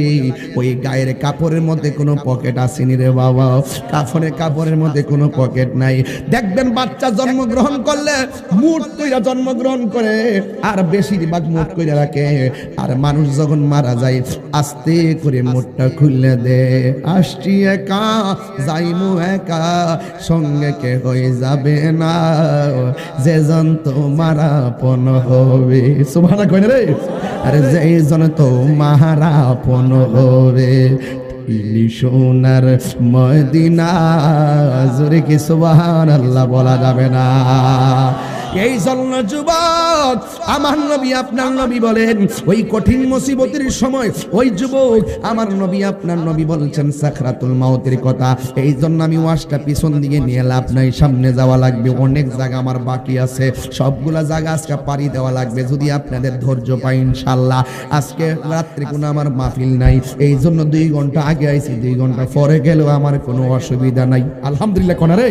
ওই গায়ের কাপড়ের মধ্যে কোনো পকেট আসেনি রে বাবা। কাফনের কাপড়ের মধ্যে কোনো পকেট নাই। দেখবেন বাচ্চা জন্মগ্রহণ করলে মুঠ কইরা জন্মগ্রহণ করে, আর বেশিরভাগ মুঠ কইরা রাখে। আর মানুষ যখন মারা যায়, আস্তে করে মুঠটা খুলে দে, আসছি একা যাইমু একা, সঙ্গে কে হয়ে যাবে না, যে জন তোমার আপন হবে। সুবহানাল্লাহ কই না রে? আরে যে জন তোমার আপন হবে, সোনার মদিনা, জোরে কি সুবহানাল্লাহ বলা যাবে না? এই জন্য যুবক আমার নবী আপনার নবী বলেন ওই কঠিন মুসিবতের সময় ওই যুবক আমার নবী আপনার নবী বলছেন সাকরাতুল মাউতের কথা। এই জন্য আমি ওয়াজটা পিছন দিকে নিয়ে লাভ নাই, সামনে যাওয়া লাগবে, অনেক জায়গা আমার বাকি আছে, সবগুলা জায়গা আজকে পাড়ি দেওয়া লাগবে যদি আপনাদের ধৈর্য পাই ইনশাআল্লাহ। আজকে রাত্রে কোনো আমার মাহফিল নাই, এই জন্য 2 ঘন্টা আগে আইছি, 2 ঘন্টা পরে গেলেও আমার কোনো অসুবিধা নাই। আলহামদুলিল্লাহ কোন রে,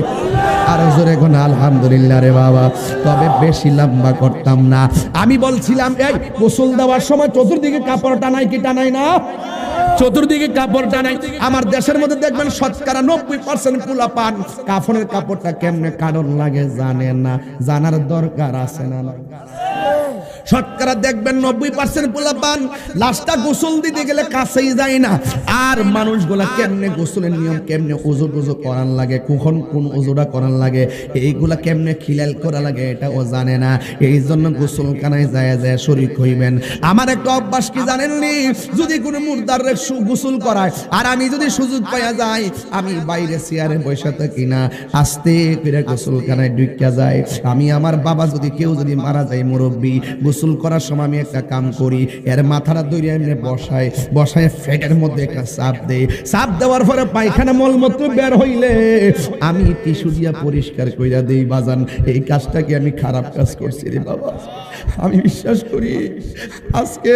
আর জোরে কোন আলহামদুলিল্লাহ রে বাবা। তবে বেশি লম্বা করতাম না। আমি বলছিলাম এই গোসল দেওয়ার সময় চতুর্দিকে কাপড় টানাই কি টানাই না? চতুর্দিকে কাপড় টানাই। আমার দেশের মধ্যে দেখবেন শতকরা 90% পোলা পান কাফনের কাপড়টা কেমনে কারণ লাগে জানে না, জানার দরকার আছে না? শতকরা দেখবেন 90% পোলা পান লাশটা গোসল দিতে গেলে কাছেই যায় না। আর মানুষগুলা কেমনে গোসলের নিয়ম, কেমনে ওযু করার লাগে, কখন কোন ওযুটা করার লাগে, এইগুলা কেমনে খিলাল করা লাগে এটাও জানে না। এই জন্য গোসলখানায় যায় যায় শরীক হইবেন। আমার একটা অভ্যাস কি জানেননি, যদি কোনো মুর্দার গোসল করায় আর আমি যদি সুযোগ পাইয়া যাই, আমি বাইরে চেয়ারে বসে থাকি না, আস্তে করে গোসলখানায় ঢুকিয়া যায়। আমি আমার বাবা যদি কেউ যদি মারা যায় মুরব্বী, গোসল করার সময় আমি একটা কাম করি, এর মাথাটা ধরে এমনি বসায় ফেটের মধ্যে একটা চাপ দেই, চাপ দেওয়ার পরে পায়খানা মলমূত্র বের হইলে আমি টিস্যু দিয়া পরিষ্কার কইরা দেই। বাজান এই কাজটা কি আমি খারাপ কাজ করছি রে বাবা? আমি বিশ্বাস করি আজকে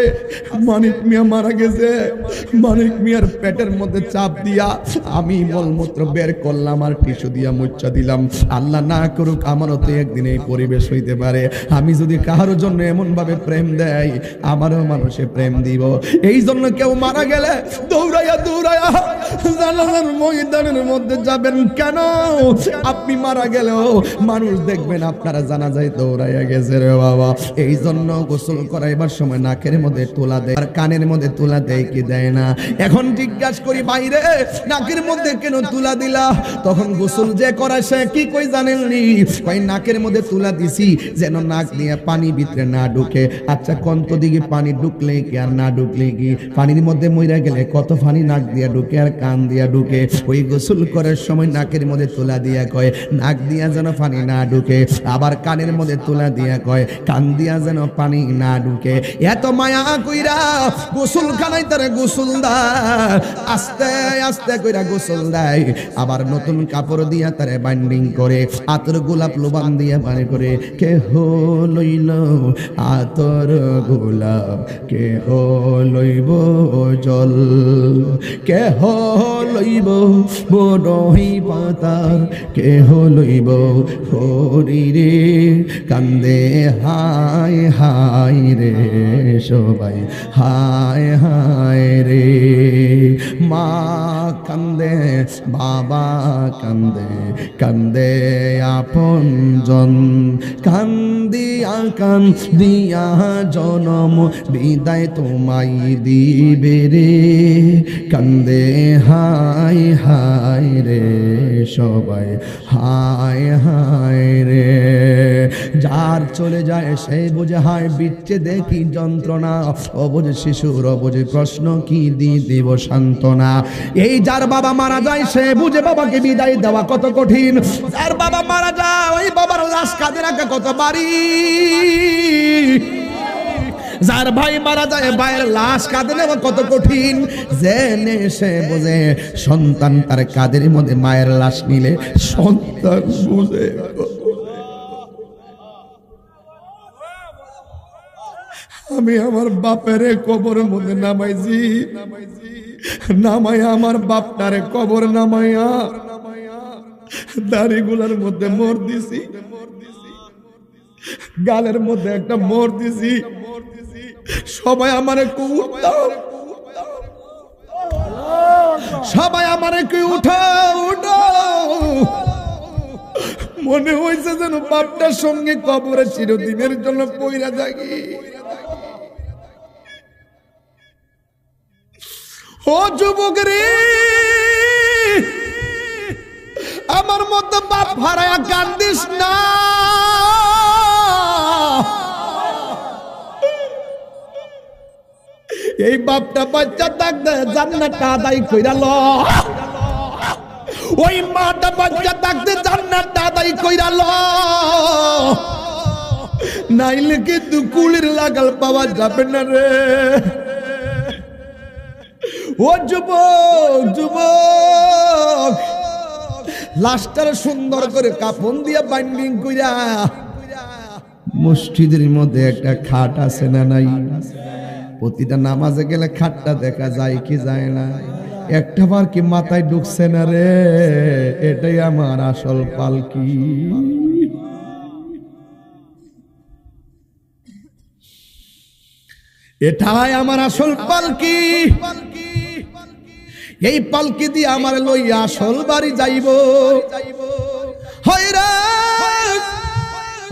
মানিক মিয়া মারা গেছে, মানিক মিয়ার পেটের মধ্যে চাপ দিয়া আমি মলমূত্র বের করলাম আর টিস্যু দিয়া মুচ্ছা দিলাম। আল্লাহ না করুক আমারও তো একদিন এই পরিবেশ হইতে পারে। আমি যদি কারোর জন্য এমন ভাবে প্রেম দেয়, আমারও মানুষে প্রেম দিব। এই জন্য কেউ মারা গেলে দৌড়াইয়া জানালার ময়দানের মধ্যে যাবেন কেন? আপনি মারা গেলেও মানুষ দেখবেন আপনারা জানাজায় দৌড়াইয়া গেছে রে বাবা। এই জন্য গোসল করাইবার সময় নাকের মধ্যে তুলা দেয় আর কানের মধ্যে তুলা দেয় কি দেয় না? এখন জিজ্ঞাসা করি বাইরে নাকের মধ্যে কেন তুলা দিলা? তখন গোসল যে করায় সে কি কই জানেননি, কই নাকের মধ্যে তুলা দিছি যেন নাক দিয়ে পানি ভিতরে না ঢুকে। আচ্ছা কন্ত দিকে পানি ঢুকলে কি আর না ঢুকলে কি? পানির মধ্যে মইরা গেলে কত পানি নাক দিয়া ঢুকে আর কান দিয়া ঢুকে। ওই গোসল করার সময় নাকের মধ্যে তুলা দিয়া কয় নাক দিয়া যেন পানি না ঢুকে, আবার কানের মধ্যে তুলা দিয়া কয় কান দিয়া যেন পানি না ঢুকে। এত মায়া কইরা গোসল খানায় তারে গোসল দেয়, আস্তে আস্তে কইরা গোসল দেয়, আবার নতুন কাপড় দিয়া তারে বাইন্ডিং করে, আতর গোলাপ লোবান দিয়া বানে করে। কেহ লইল আতর গোলাপ, কেহ লইব জল, কেহ লইব বড়ই পাতার, কেহ লইব হরিরে কান্দে হায় হায় রে সবাই হায় হায় রে। মা কান্দে, বাবা কান্দে, কান্দে আপন জন, কান্দিয়া জনম বিদায় তোমায় দিবে রে, কান্দে হায় হায় রে সবাই হায় হায় রে। যার চলে যায় সে বুঝে হায় বিচ্ছে দেখি যন্ত্রণা, অবুঝ শিশুর অবুঝ প্রশ্ন কি দিব সান্ত্বনা। এই যার বাবা মারা যায় সে বুঝে বাবাকে বিদায় দেওয়া কত কঠিন। যার বাবা মারা যায় ওই বাবার লাশ কাঁধে রাখা কত বাড়ি। যার ভাই মারা যায় ভাইয়ের লাশ কাঁধে নেওয়া কত কঠিন। জেনে সে বোঝে সন্তান তার কাঁধের মধ্যে মায়ের লাশ নিলে সন্তান বুঝে। আমি আমার বাপের কবরের মধ্যে নামাইছি, নামাইয়া আমার বাপটারে কবর নামাইয়া দাড়িগুলার মধ্যে মোর দিছি, গালের মধ্যে একটা মোর দিছি। সবাই আমারে উঠাও, সবাই আমারে উঠাও উঠাও। মনে হয়েছে যেন বাপটার সঙ্গে কবরে চিরদিনের জন্য পইরা থাকি। ও যুবক রে, আমার মতো বাপ হারায়া কান্দিস না। এই বাপটা বাচ্চা থাকতে জান্নাতটা আদায় কইরা ল, ওই মাটা বাচ্চা থাকতে জান্নাতটা আদায় কইরা ল। নাইলে কিন্তু কুলির লাগাল পাওয়া যাবে না রে। ও যুবক যুবক, লাশটার সুন্দর করে কাফন দিয়া বাইন্ডিং কইরা মসজিদের মধ্যে একটা খাট আছে না নাই? প্রতিটা নামাজে গেলে খাটটা দেখা যায় কি যায় না? একটা বার কি মাথায় ঢুকছে না রে, এটাই আমার আসল পালকি। এটাই আমার আসল পালকি। এই পালকি দিয়ে আমার লইয়া আসল বাড়ি যাইব। হয়রা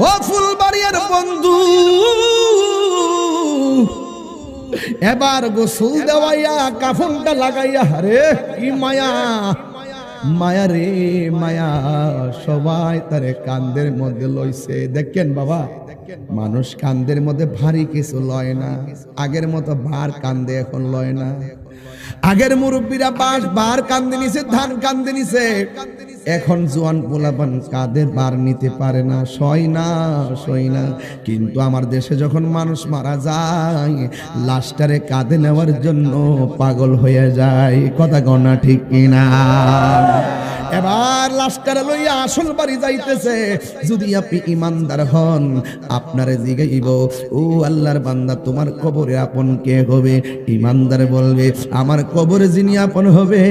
ও ফুলবাড়িয়ার বন্ধু, এবার গোসল দেওয়াইয়া কাফনটা লাগাইয়া, রে কি মায়া মায়া রে মায়া, সবাই তারে কান্দের মধ্যে লইছে। দেখেন বাবা, মানুষ কান্দের মধ্যে ভারী কিছু লয় না, আগের মতো ভার কান্দে এখন লয় না। আগের মুরব্বীরা বাঁশ বার কান্দে নিছে, ধান কান্দে নিছে, এখন জোয়ান পোলাপান কাঁধে বার নিতে পারে না, সয় না সয় না। কিন্তু আমার দেশে যখন মানুষ মারা যায়, লাশটারে কাঁধে নেওয়ার জন্য পাগল হয়ে যায়। কথা গণা ঠিক কিনা? এবার লাশটারে লইয়া আসল বাড়ি যাইতেছে। যদি আপনি ইমানদার হন, আপনারে জিগাইব, ও আল্লাহর বান্দা, তোমার কবরে আপন কে হবে? ইমানদার বলবে, আমার কবরে যিনি আপন হবে,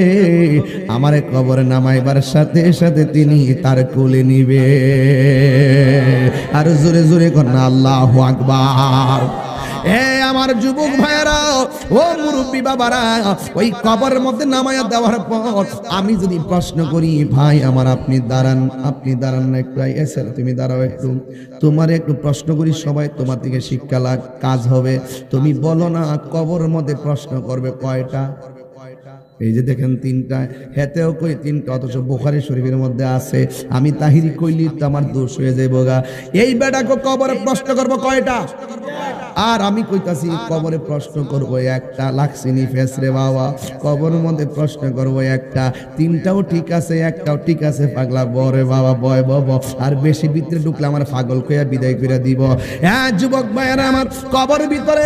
আমার কবরে নামাইবার সাথে সাথে তিনি তার কোলে নিবে। আর জোরে জোরে করেন আল্লাহু আকবার। এ আমার যুবক ভাইরা, ও মুরব্বী বাবারা, ওই কবরের মধ্যে নামায়া দেওয়ার পর আমি যদি প্রশ্ন করি, ভাই আমার আপনি দাঁড়ান, আপনি দাঁড়ান না একটু, এসে তুমি দাঁড়াও একটু, তোমার একটু প্রশ্ন করি, সবাই তোমার থেকে শিক্ষা লাগ কাজ হবে। তুমি বলো না কবরের মধ্যে প্রশ্ন করবে কয়টা? এই যে দেখেন তিনটা, হেতেও কই তিনটা, অথচ বুখারী শরীফের মধ্যে আছে। আমি তাহিরি কইলি তো আমার দোষ হয়ে যাইব গা। এই বেটাকে কবরে প্রশ্ন করব কয়টা? আর আমি কইতাছি কবরে প্রশ্ন করব একটা। লাক্সিনি ফেসরে বাবা, কবরের মধ্যে প্রশ্ন করব একটা। তিনটাও ঠিক আছে, একটাও ঠিক আছে, পাগলা বরে বাবা বয় বব। আর বেশি ভিতরে ঢুকলে আমার পাগল কইয়া বিদায় কইরা দিব। হ্যাঁ যুবক ভাইরা আমার, কবরের ভিতরে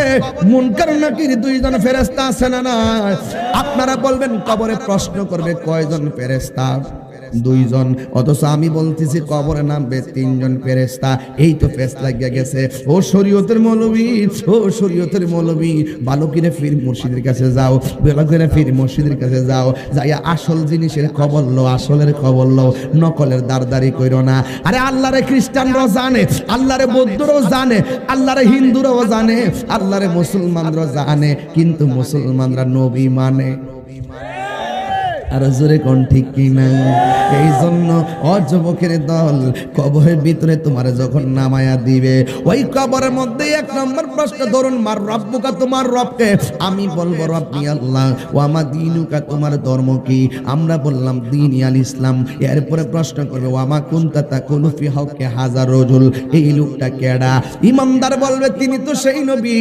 মুনকার নাকির দুইজন ফেরেশতা আছে না না? আপনারা বলবেন কবরে প্রশ্ন করবে কয়জন ফেরেশতা? দুইজন। অথচ আমি বলতেছি কবরে নামবে তিনজন ফেরেশতা। এই তো ফেস লাগিয়া গেছে। ও শরীয়তের মৌলবী, ও শরীয়তের মৌলবী, ভালো করে ফির মুর্শিদের কাছে যাও, ভালো করে ফির মুর্শিদের কাছে যাও, যাইয়া আসল জিনিসের খবর লো, আসলের খবর লো, নকলের দারদারি কইরো না। আরে আল্লাহরে খ্রিস্টানরাও জানে, আল্লাহরে বৌদ্ধরাও জানে, আল্লাহরে হিন্দুরাও জানে, আল্লাহরে মুসলমানরাও জানে, কিন্তু মুসলমানরা নবী মানে। আর জোরে কোন ঠিক কিনা? এই জন্য অযুবকের দল, কবরের ভিতরে তোমার যখন নামায়া দিবে, ওই কবরের মধ্যে এক নম্বর প্রশ্ন, ধরুন মার রব্বুকা, তোমার রবকে। আমি বলবো রব্বি আল্লাহ, ওয়া মা দীনুকা, তোমার ধর্ম কি? আমরা বললাম দীনি আল ইসলাম। এরপরে প্রশ্ন করবে, ওয়া মা কুনতা তাকুলু ফি হক্কি হাজার রাজুল, এই লোকটা কেডা? ইমানদার বলবে, তিনি তো সেই নবী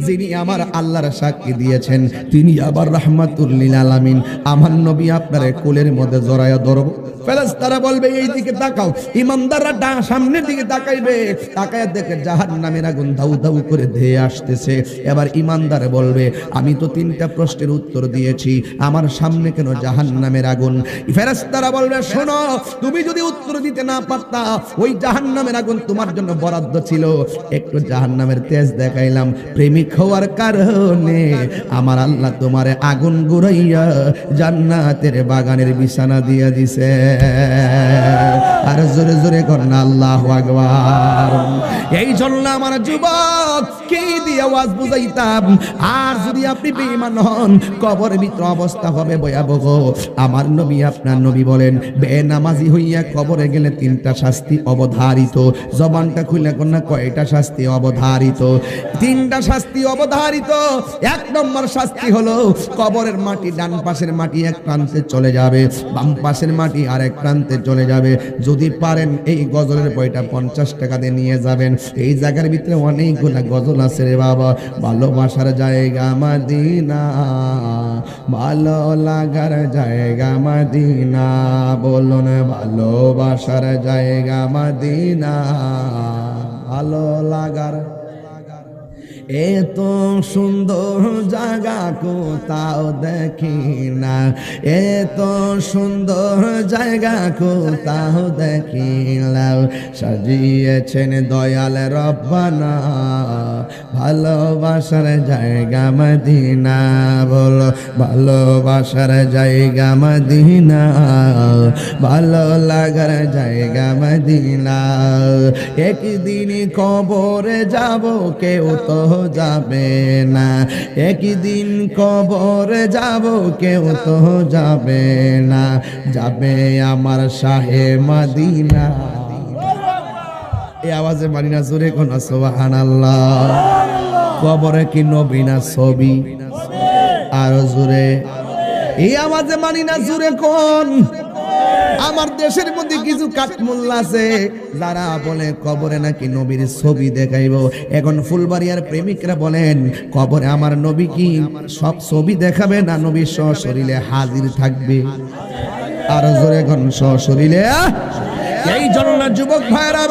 যিনি আমার আল্লাহর সাক্ষী দিয়েছেন, তিনি আবার রাহমাতুল লিল আলামিন। আমার নবী আপনারে কোলের মধ্যে জড়ায়া ধরব। ফেরেশতারা বলবে, এই দিকে তাকাও। ইমানদাররা সামনের দিকে তাকাইবে, তাকায় দেখে জাহান্নামের আগুন দাউ দাউ করে ধেয়ে আসতেছে। এবার ইমানদার বলবে, আমি তো তিনটা প্রশ্নের উত্তর দিয়েছি, আমার সামনে কেন জাহান্নামের আগুন? ফেরেশতারা বলবে, শোনো, তুমি যদি উত্তর দিতে না পারতা, ওই জাহান্নামের আগুন তোমার জন্য বরাদ্দ ছিল। একটু জাহান্নামের তেজ দেখাইলাম, প্রেমিক হওয়ার কারণে আমার আল্লাহ তোমারে আগুন গুড়াইয়া জান্নাতের বাগানের বিছানা দিয়ে দিছে। আর জোরে জোরে করেন আল্লাহু আকবার। এই জন্য আমার যুবক কি দিয়ে আওয়াজ বুঝাইতাম। আর যদি আপনি বেঈমান হন, কবরের ভিতর অবস্থা হবে ভয়াবহ। আমার নবী, আপনার নবী বলেন, বেনামাজি হইয়া কবরে গেলে তিনটা শাস্তি অবধারিত। জবানটা খুলে কোন কয়টা শাস্তি অবধারিত? তিনটা শাস্তি অবধারিত। এক নম্বর শাস্তি হলো কবরের মাটি, ডান পাশের মাটি এক প্রান্তে চলে যাবে, বাম পাশের মাটি আরেক প্রান্তে চলে যাবে। যদি পারেন এই গজলের বইটা 50 টাকা দিয়ে নিয়ে যাবেন। এই জায়গার ভিতরে অনেকগুলা গজল আছে রে বাবা। ভালোবাসার জায়গা মদিনা, ভালো লাগার জায়গা মদিনা, বলুন ভালোবাসার জায়গা মদিনা। ভালো লাগার এত সুন্দর জায়গা কোথাও দেখি না, এত সুন্দর জায়গা কোথাও দেখি না, সাজিয়েছেন দয়াল রব্বানা ভালোবাসার জায়গা মদিনা। বলো ভালোবাসার জায়গা মদিনা, ভালো লাগার জায়গা মদিনা। একদিন কবরে যাব কেউ তো যাবে না, একদিন কবরে যাব কেউ তো যাবে না, যাবে আমার শাহে মদিনা। এই আওয়াজে মানি না জোরে কোন সুবহানাল্লাহ। কবরে কি নবী না ছবি? আর জোরে এই আওয়াজে মানি না জোরে কোন। আমার দেশের মধ্যে কিছু কাঠমুল্লা আছে যারা বলে কবরে নাকি নবীর ছবি দেখাইব। এখন ফুলবাড়িয়ার প্রেমিকরা বলেন কবরে আমার নবী কি সব ছবি দেখাবে না নবী সশরীরে হাজির থাকবে? আর জোরে কোন সশরীরে। এই জন্য যুবক ভাইরা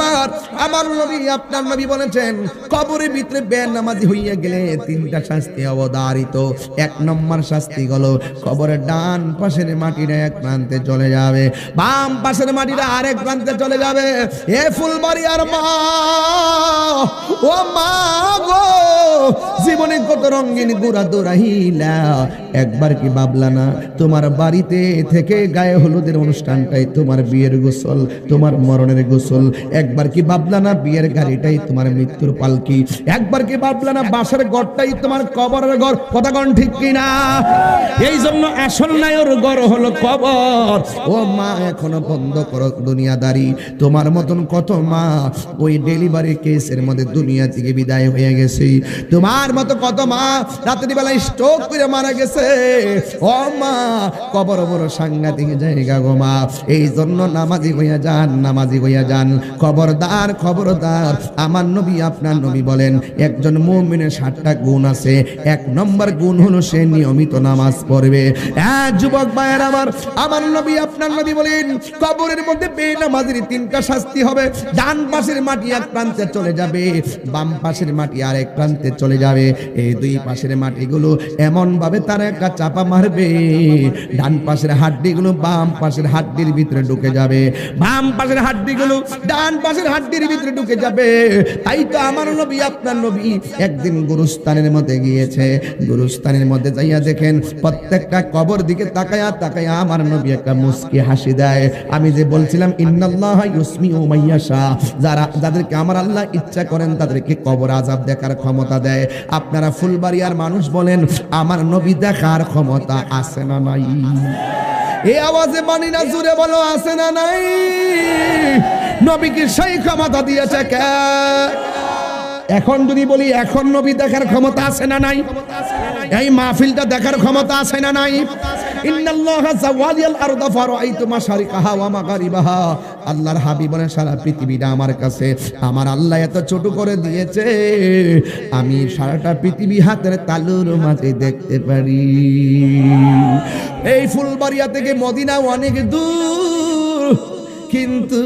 আমার নবী আপনার নবী বলেছেন কবরের ভিতরে বেনামাজি হইয়া গেলে তিনটা শাস্তি অবধারিত। এক নম্বর শাস্তি হলো কবরের ডান পাশের মাটিটা এক প্রান্তে চলে যাবে, বাম পাশের মাটিটা আরেক প্রান্তে চলে যাবে। এ ফুলবাড়িয়ার মা, ও মা গো, জীবনে কত রঙিন গুড়া দৌড়াইলা, একবার কি ভাবলা না তোমার বাড়িতে থেকে গায়ে হলুদের অনুষ্ঠানটাই তোমার বিয়ের গোসল, তোমার মরণের গোসল? একবার কি ভাবলা না বিয়ের গাড়িটাই তোমার মৃত্যুর পালকি? একবার কি ভাবলা না বাসার ঘরটাই তোমার কবরের ঘর? কথা কোন ঠিক কিনা? এই জন্য আসল নায়র ঘর হলো কবর। ও মা, এখনো বন্ধ করো দুনিয়াদারি। তোমার মতন কত মা ওই ডেলিভারি কেসের মধ্যে দুনিয়া থেকে বিদায় হয়ে গেছে। তোমার মতো কত মা রাতের বেলায় স্ট্রোক করে মারা গেছে। ও মা, কবর বড় সাংঘাতিক জায়গা গো মা। এই জন্য নামাজি হইয়া যান, নামাজি হইয়া যান। খবরদার খবরদার, আমার নবী আপনার নবী বলেন একজন মুমিনের 7টা গুণ আছে। এক নম্বর গুণ হলো সে নিয়মিত নামাজ পড়বে। যুবক ভাইয়ের আমার নবী আপনার নবী বলেন কবরের মধ্যে বেনামাজির 3টা শাস্তি হবে। ডান পাশের মাটি এক প্রান্তে চলে যাবে, বাম পাশের মাটি আরেক প্রান্তে চলে যাবে। এই দুই পাশের মাটিগুলো এমন ভাবে তারা একটা চাপা মারবে, ডান পাশের হাড্ডিগুলো বাম পাশের হাড্ডির ভিতরে ঢুকে যাবে, বাম পাশের হাড্ডিগুলো ডান পাশের হাড্ডির ভিতরে ঢুকে যাবে। তাই তো আমার নবী আপনার নবী একদিন গুরুস্থানের মধ্যে গিয়েছে। গুরুস্থানের মধ্যে যাইয়া দেখেন প্রত্যেকটা কবর দিকে তাকায়া তাকায়া আমার নবী একটা মুস্কি হাসি দেয়। আমি যে বলছিলাম ইন্নাল্লাহা ইউসমিউ মাইয়াশা, যাদেরকে আমার আল্লাহ ইচ্ছা করেন তাদেরকে কবর আযাব দেখার ক্ষমতা দেয়। আপনারা ফুলবাড়িয়ার মানুষ বলেন আমার নবী দেখার ক্ষমতা আছে না নাই? এই আওয়াজে মানি না জুড়ে বলো আছে না নাই? নবীকে সেই ক্ষমতা দিয়েছে কে? এখন যদি বলি এখন নবী দেখার ক্ষমতা আছে না নাই? এই মাহফিলটা দেখার ক্ষমতা আছে না নাই? ইন্নাল্লাহা যাওয়ালিয়াল আরদা ফারাআইতু মাশারিকাহা ওয়া মাগারিবাহা। আল্লাহর হাবিব বলেন সারা পৃথিবীটা আমার কাছে আমার আল্লাহ এত ছোট করে দিয়েছে, আমি সারাটা পৃথিবী হাতের তালুর মাঝে দেখতে পারি। এই ফুলবাড়িয়া থেকে মদিনা অনেক দূর, কিন্তু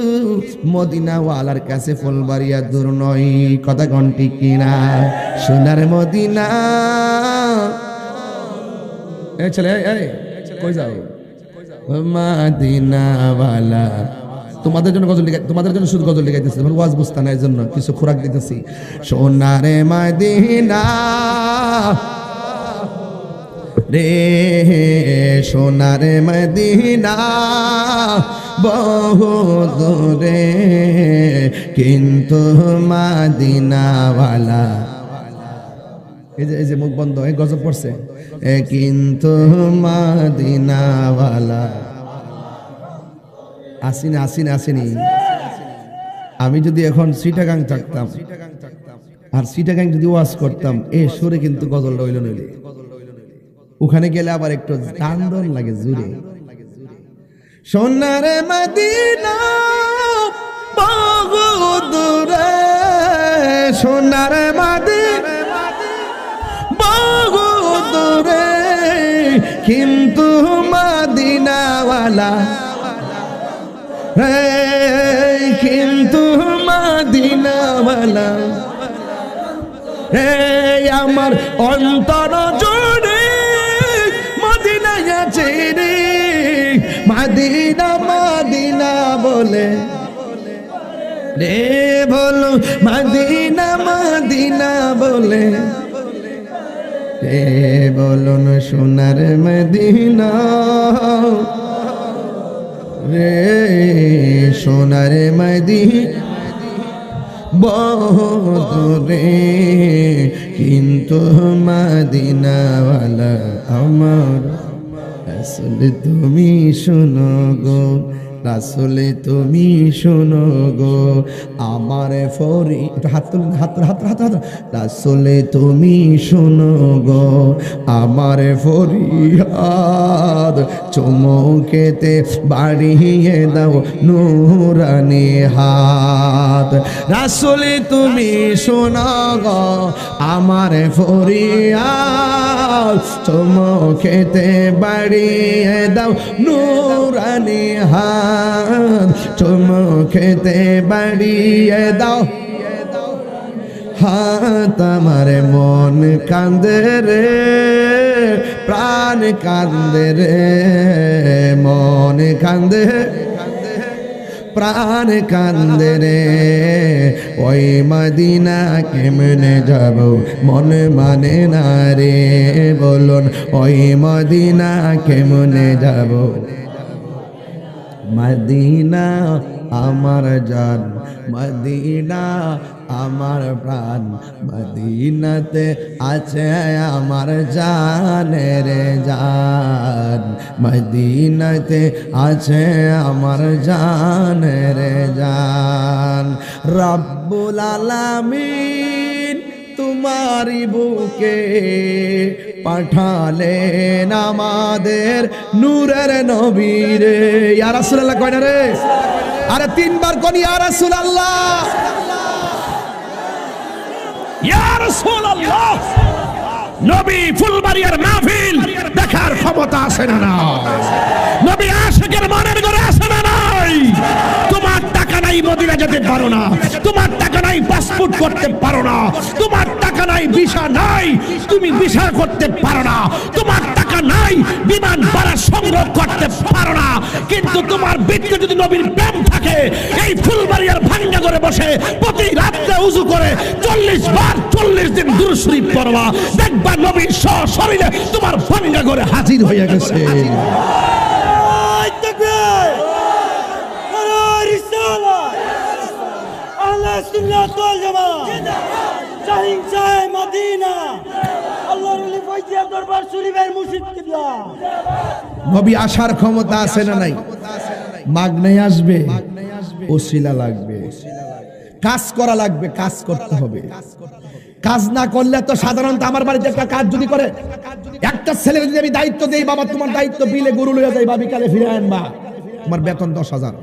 মদিনাওয়ালার কাছে ফুলবাড়িয়া দূর নয়। কথা কোন ঠিক কিনা? সোনার মদিনা। এই ছেলে এই কই যাও? মদিনাওয়ালা। তোমাদের জন্য গজল লিখে, তোমাদের জন্য শুধু গজল লিখাইতেছি, তোমার ওয়াজ বুঝতে না, এর জন্য কিছু খোরাক দিতেছি। সোনার মদিনা রে, সোনার মদিনা বহু দূরে, কিন্তু মদিনাওয়ালা। এই যে মুখ বন্ধ, এই গজব পড়ছে, কিন্তু মদিনাওয়ালা আসিনি আসিনি আসিনি। আমি যদি এখন চিটাগাং থাকতাম আর চিটাগাং যদি ওয়াজ করতাম এ সুরে কিন্তু গজল রইল নইলে, ওখানে গেলে আবার একটু টান লাগে জুড়ে। সোনার মদিনা বহু দূরে, সোনার মদিনা বহু দূরে, কিন্তু মদিনাওয়ালা, কিন্তু মদিনাওয়ালা হে আমার অন্তর জুড়ে মদিনায় আছে রে মদিনা মদিনা বলে রে বলো মদিনা মদিনা বলে রে বলুন সোনার মদিনা রে সোনার মদিনা বহুত রে কিন্তু মদিনাওয়ালা আমার আসলে তুমি শোনো গো আসলে তুমি শোনো গো আমার ফরি একটু হাত তুলুন হাত আসলে তুমি শোনো গো আমার ফরিয়াদ চুমুকেতে বাড়িয়ে দাও নূরানি হাত আসলে তুমি শোনো গো আমার ফরিয়াদ চুমুকেতে বাড়িয়ে দাও নূরানি হাত চুমুকেতে বাড়িয়ে দাও হাত আমার মন কান্দে রে প্রাণ কান্দে রে মন কান্দে প্রাণ কান্দে রে ওই মদিনা কেমনে যাব মন মানে না রে বলুন ওই মদিনা কেমনে যাব মদিনা আমার জান মদিনা আমার প্রাণ মদিনাতে আছে আমার জানের জান মদিনাতে আছে আমার জানের জান রব্বুল আলামিন তোমারি বুকে পাঠালেন আমাদের নূরের নবী রে ইয়া রাসূলুল্লাহ কয় না রে আরে তিনবার কোন ইয়া রাসূলুল্লাহ ইয়া রাসূলুল্লাহ নবী ফুলবাড়িয়ার মাহফিল দেখার ক্ষমতা আছে না না নবী আশিকের মনের ঘরে আছে না নাই তোমার টাকা নাই মদিনা যেতে পারো না তোমার টাকা নাই পাসপোর্ট করতে পারো না তোমার টাকা নাই ভিসা নাই তুমি ভিসা করতে পারো না তোমার টাকা নাই বিমান ভাড়া সংগ্রহ করতে পারো না কিন্তু তোমার ভিতরে যদি নবীর প্রেম থাকে এই ফুলবাড়িয়ার ভাঙ্গা করে বসে প্রতি রাতে ওযু করে 40 বার 40 দিন দুরূদ শরীফ পড়বা দেখবা নবীর শরীরে তোমার ভাঙ্গা করে হাজির হয়ে গেছে নবী আসার ক্ষমতা আছে না নাই মাগনাই আসবে ওসিলা লাগবে কাজ করা লাগবে কাজ করতে হবে কাজ না করলে তো সাধারণত আমার বাড়িতে একটা কাজ যদি করে একটা ছেলের যদি আমি দায়িত্ব দেই বাবা তোমার দায়িত্ব বিলে গরু লইয়া যাই বা বিকালে ফিরে আনবা তোমার বেতন 10,000